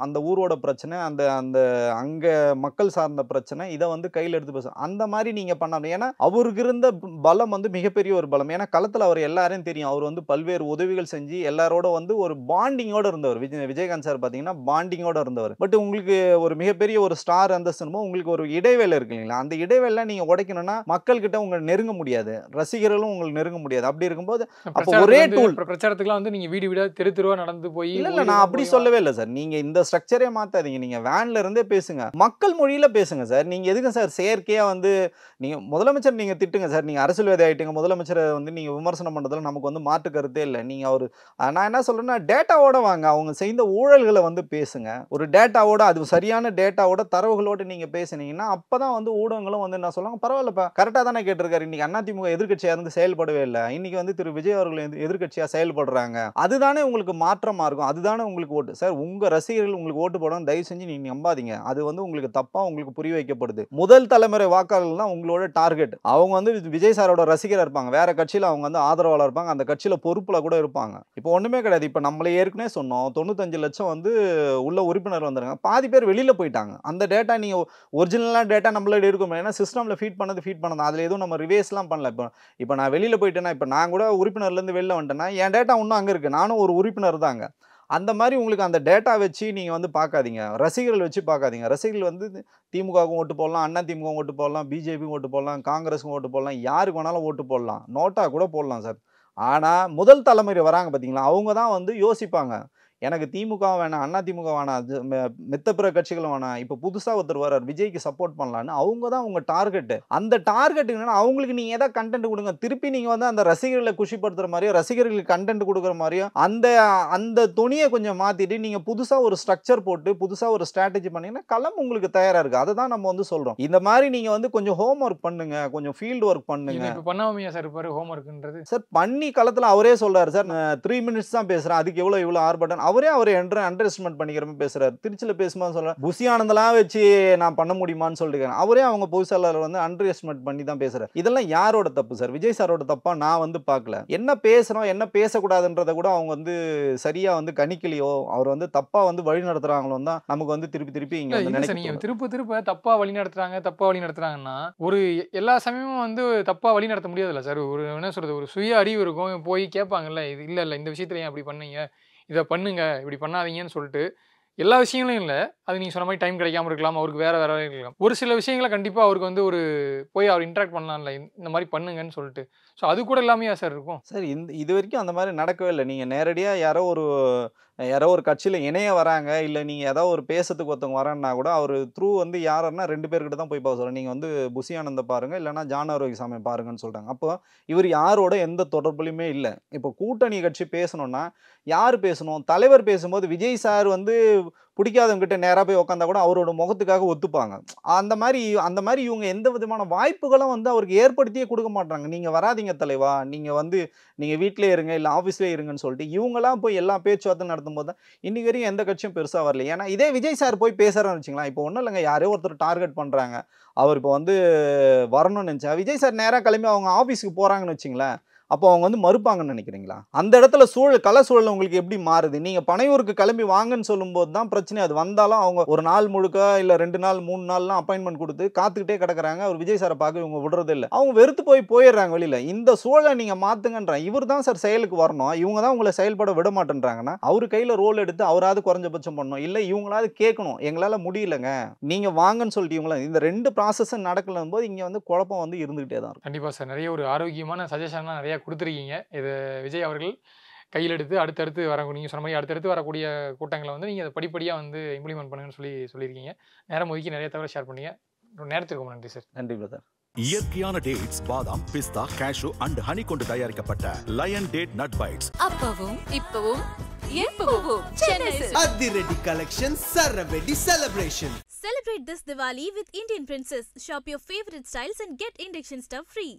Speaker 5: அந்த ஊரோட பிரச்சனை, அந்த அங்கே மக்கள் சார்ந்த பிரச்சனை, இதை வந்து கையில் எடுத்து பேசும். அந்த மாதிரி நீங்கள் பண்ணணும். ஏன்னா அவருக்கு இருந்த பலம் வந்து மிகப்பெரிய ஒரு பலம். ஏன்னா களத்தில் அவர் எல்லாரையும் தெரியும். அவர் வந்து பல்வேறு உதவிகள் செஞ்சு எல்லாரோட வந்து ஒரு பாண்டிங்கோடு இருந்தவர். விஜயகாந்த் சார் பார்த்தீங்கன்னா பாண்டிங்கோடு இருந்தவர். பட் உங்களுக்கு ஒரு மிகப்பெரிய ஒரு ஸ்டார் அந்தஸ்துமோ உங்களுக்கு ஒரு இடைவேளை இருக்கு இல்லைங்களா? அந்த இடைவேளை நீங்கள் உடைக்கணும்னா மக்கள்கிட்ட உங்களை நெருங்க முடியாது, ரசிகர்களும் நெருங்க முடியாது. அப்படி இருக்கும்போது அப்ப ஒரே டூல்
Speaker 6: பிரச்சாரத்துக்குலாம் வந்து நீங்க வீடு வீடா தெருவா நடந்து போய்
Speaker 5: இல்ல நான் அப்படி சொல்லவே இல்லை சார். நீங்க இந்த ஸ்ட்ரக்சரே மாத்தாதீங்க. நீங்க வேன்ல இருந்தே பேசுங்க, மக்கள் மொழியில பேசுங்க சார். நீங்க எதுக்கு சார் செயற்கையா வந்து நீங்க முதலமைச்சர் நீங்க திட்டுங்க சார். நீங்க அரசியல்வாதி ஆயிட்டீங்க, முதலமைச்சரை வந்து நீங்க விமர்சனம் பண்றதுல நமக்கு வந்து மாற்று கருத்தே இல்லை. நீங்க அவரு நான் என்ன சொல்றேன்னா டேட்டாவோட வாங்க, அவங்க செய்த ஊழல்களை வந்து பேசுங்க. ஒரு டேட்டாவோட, அது சரியான டேட்டாவோட தரவுகளோட நீங்க பேசுனீங்கன்னா அப்பதான் வந்து ஊடகங்களும் வந்து என்ன சொல்லுவாங்க, பரவாயில்லப்பா கரெக்டா தானே கேட்டிருக்காரு. இன்னைக்கு அதிமுக எதிர்க்கட்சியா இருந்து செயல்படவே இல்லை, இன்னைக்கு வந்து திரு விஜய் அவர்கள் எதிர்க்கட்சியா செயல்படுறாங்க, அதுதானே உங்களுக்கு மாற்றமா இருக்கும், அதுதானே உங்களுக்கு ஓட்டு. சார் உங்க ரசிகர்கள் உங்களுக்கு ஓட்டு போடணும், தயவு செஞ்சு நீங்க நம்பாதீங்க. அது வந்து உங்களுக்கு தப்பா உங்களுக்கு புரிய வைக்கப்படுது. முதல் தலைமுறை வாக்காளர்கள் தான் உங்களோட டார்கெட். அவங்க வந்து விஜய் சாரோட ரசிகராக இருப்பாங்க, வேற கட்சியில் அவங்க வந்து ஆதரவாளர் இருப்பாங்க, அந்த கட்சியில் பொறுப்புல கூட இருப்பாங்க. இப்போ ஒண்ணுமே கிடையாது. இப்போ நம்மளே ஏற்கனவே சொன்னோம் 95 லட்சம் வந்து உள்ள உறுப்பினர் வந்துருங்க, பாதி பேர் வெளியில போயிட்டாங்க. அந்த டேட்டா நீங்க ஒரிஜினலான டேட்டா நம்மளோட இருக்கும், ஏன்னா சிஸ்டம்ல ஃபீட் பண்ணது அதுல எதுவும் நம்ம ரிவேஸ்லாம் பண்ணல. இப்போ நான் வெளியில போயிட்டேன்னா, இப்போ நான் கூட உறுப்பினர்லேருந்து வெளில வந்துட்டேன்னா என் டேட்டா இன்னும் அங்கே இருக்குது, நானும் ஒரு உறுப்பினர் தாங்க. அந்த மாதிரி உங்களுக்கு அந்த டேட்டா வச்சு நீங்கள் வந்து பார்க்காதீங்க, ரசிகர்கள் வச்சு பார்க்காதீங்க. ரசிகர்கள் வந்து திமுகவுக்கும் ஓட்டு போடலாம், அண்ணா திமுகவும் ஓட்டு போடலாம், பிஜேபிக்கும் ஓட்டு போடலாம், காங்கிரஸுக்கும் ஓட்டு போடலாம், யாருக்கு வேணாலும் ஓட்டு போடலாம், நோட்டா கூட போடலாம் சார். ஆனால் முதல் தலைமுறை வராங்க பார்த்தீங்களா, அவங்க தான் வந்து யோசிப்பாங்க, எனக்கு திமுக வேணாம், அண்ணா திமுக வேணாம், மித்த பிற கட்சிகளும் வேணாம், இப்போ புதுசாக ஒருத்தர் வர்றார் விஜய்க்கு சப்போர்ட் பண்ணலான்னு அவங்க தான் உங்கள் டார்கெட்டு. அந்த டார்கெட் என்னன்னா அவங்களுக்கு நீங்கள் எதாவது கண்டென்ட் கொடுங்க. திருப்பி நீங்கள் வந்து அந்த ரசிகர்களை குஷிப்படுத்துகிற மாதிரியோ ரசிகர்களுக்கு கண்டென்ட் கொடுக்குற மாதிரியோ அந்த துணியை கொஞ்சம் மாற்றிட்டு நீங்கள் புதுசாக ஒரு ஸ்ட்ரக்சர் போட்டு புதுசாக ஒரு ஸ்ட்ராட்டஜி பண்ணிங்கன்னா களம் உங்களுக்கு தயாராக இருக்குது. அதை தான் நம்ம வந்து சொல்கிறோம். இந்த மாதிரி நீங்கள் வந்து கொஞ்சம் ஹோம் ஒர்க் பண்ணுங்க, கொஞ்சம் ஃபீல்டு ஒர்க் பண்ணுங்க.
Speaker 6: இப்போ பண்ணாமையா சார் இருப்பாரு ஹோம் ஒர்க்ன்றது?
Speaker 5: சார் பண்ணி களத்தில் அவரே சொல்றாரு சார் 3 மினிட்ஸ் தான் பேசுகிறேன், அதுக்கு எவ்வளோ ஆர்ப்பாட்டம் அவரே அண்டர் எஸ்டிமேட் பண்ணிக்கிற மாதிரி பேசுறாரு. திருச்சியில் பேசும்போது சொல்கிறார் புசி ஆனந்தெல்லாம் வச்சு நான் பண்ண முடியுமான்னு சொல்லிட்டு அவரே அவங்க பொதுச்செயலாளர் வந்து அண்டர் எஸ்டிமேட் பண்ணி தான் பேசுறாரு. இதெல்லாம் யாரோட தப்பு சார்? விஜய் சாரோட தப்பா நான் வந்து பார்க்கல. என்ன பேசுகிறோம் என்ன பேசக்கூடாதுன்றதை கூட அவங்க வந்து சரியாக வந்து கணிக்கலையோ அவர் வந்து தப்பாக வந்து வழி நடத்துகிறாங்களோ தான் நமக்கு வந்து திருப்பி இங்கே வந்து நினைக்கிறீங்க.
Speaker 6: திருப்ப தப்பாக வழி நடத்துறாங்கன்னா ஒரு எல்லா சமயமும் வந்து தப்பாக வழி நடத்த முடியாதுல்ல சார்? ஒரு என்ன சொல்கிறது, ஒரு சுய அறிவு இருக்கும். போய் கேட்பாங்கல்ல, இது இல்லை இந்த விஷயத்துல ஏன் அப்படி பண்ணீங்க, இதை பண்ணுங்க, இப்படி பண்ணாதீங்கன்னு சொல்லிட்டு எல்லா விஷயங்களும் இல்லை. அது நீங்கள் சொன்ன மாதிரி டைம் கிடைக்காம இருக்கலாம், அவருக்கு வேற இருக்கலாம். ஒரு சில விஷயங்களை கண்டிப்பாக அவருக்கு வந்து ஒரு போய் அவர் இன்ட்ராக்ட் பண்ணலாம்ல, இந்த மாதிரி பண்ணுங்கன்னு சொல்லிட்டு. ஸோ அது கூட இல்லாமையா சார் இருக்கும்
Speaker 5: சார்? இது வரைக்கும் அந்த மாதிரி நடக்கவே இல்லை. நீங்கள் நேரடியாக யாரோ ஒரு கட்சியில் இணைய வராங்க, இல்லை நீங்கள் ஏதோ ஒரு பேசுறதுக்கு ஒருத்தவங்க வரேன்னா கூட அவர் த்ரூ வந்து யாருன்னா 2 பேர்கிட்ட தான் போய் பார்க்க சொல்கிறேன். நீங்கள் வந்து புசி ஆனந்த பாருங்கள், இல்லைனா ஜான் ஆரோக்கியசாமி பாருங்கன்னு சொல்கிறாங்க. அப்போ இவர் யாரோட எந்த தொடர்புலையுமே இல்லை. இப்போ கூட்டணி கட்சி பேசணும்னா யார் பேசணும்? தலைவர் பேசும்போது விஜய் சார் வந்து பிடிக்காதவங்ககிட்ட நேராக போய் உட்காந்தா கூட அவரோட முகத்துக்காக ஒத்துப்பாங்க. அந்த மாதிரி இவங்க எந்த விதமான வாய்ப்புகளும் வந்து அவருக்கு ஏற்படுத்தியே கொடுக்க மாட்டாங்க. நீங்கள் வராதிங்க தலைவா, நீங்கள் வீட்டிலே இருங்க, இல்லை ஆஃபீஸ்லேயே இருங்கன்னு சொல்லிட்டு இவங்களாம் போய் எல்லா பேச்சுவார்த்தை நடத்தும் போது தான் இன்னைக்கு வரையும் எந்த கட்சியும் பெருசாக வரல. ஏன்னா இதே விஜய் சார் போய் பேசுகிறான்னு வச்சுங்களேன், இப்போ ஒன்றும் இல்லைங்க, யாரோ ஒருத்தர் டார்கெட் பண்ணுறாங்க, அவர் இப்போ வந்து வரணும்னு நினச்சா விஜய் சார் நேராக கிளம்பி அவங்க ஆஃபீஸுக்கு போகிறாங்கன்னு வச்சுங்களேன், அப்போ அவங்க வந்து மறுப்பாங்கன்னு நினைக்கிறீங்களா? அந்த இடத்துல கள சூழல் உங்களுக்கு எப்படி மாறுது? நீங்கள் பனையூருக்கு கிளம்பி வாங்கன்னு சொல்லும்போது தான் பிரச்சனை. அது வந்தாலும் அவங்க ஒரு நாள் முழுக்க இல்லை 2 நாள் 3 நாள்லாம் அப்பாயின்மெண்ட் கொடுத்து காத்துக்கிட்டே கிடக்குறாங்க. அவர் விஜய் சாரை பார்க்க இவங்க விடுறது இல்லை. அவங்க வெறுத்து போயிடுறாங்க வெளியில். இந்த சூழலை நீங்கள் மாற்றுங்கன்ற இவர் தான் சார் செயலுக்கு வரணும். இவங்க தான் உங்களை செயல்பட விட மாட்டேன்றாங்கன்னா அவர் கையில் ரோல் எடுத்து அவராது குறைஞ்சபட்சம் பண்ணணும். இல்லை இவங்களாவது கேட்கணும், எங்களால் முடியலைங்க நீங்கள் வாங்கன்னு சொல்லிட்டு இவங்கள இந்த 2 ப்ராசஸும் நடக்கலும் போது இங்கே வந்து குழப்பம் வந்து இருந்துகிட்டே தான் இருக்கும்.
Speaker 6: கண்டிப்பாக சார். நிறைய ஒரு ஆரோக்கியமான சஜஷன்லாம் நிறையா கொடுத்துருக்கீங்க. இது விஜய் அவர்கள் கையில் எடுத்து அடுத்தடுத்து நீங்கள் சொன்ன மாதிரி அடுத்தடுத்து வரக்கூடிய கூட்டங்களை வந்து நீங்கள் அதை படிப்படியாக வந்து இம்ப்ளிமெண்ட் பண்ணுங்கன்னு சொல்லியிருக்கீங்க. நேரம் ஒதுக்கி நிறைய தவிர ஷேர் பண்ணீங்க. நேரத்திற்கு நன்றி சார்.
Speaker 5: நன்றி பிரதர்.
Speaker 1: இயற்கையான டேட்ஸ், பாதாம், பிஸ்தா, கேஷு அண்ட் ஹனி கொண்டு தயாரிக்கப்பட்ட லயன் டேட் நட் பைட்ஸ்.
Speaker 2: அப்பவும் இப்பவும் எப்பவும் சென்னை
Speaker 3: அதிரடி கலெக்ஷன் சரவெடி celebration.
Speaker 4: Celebrate this Diwali with Indian Princess. Shop your favorite styles and get induction stuff free.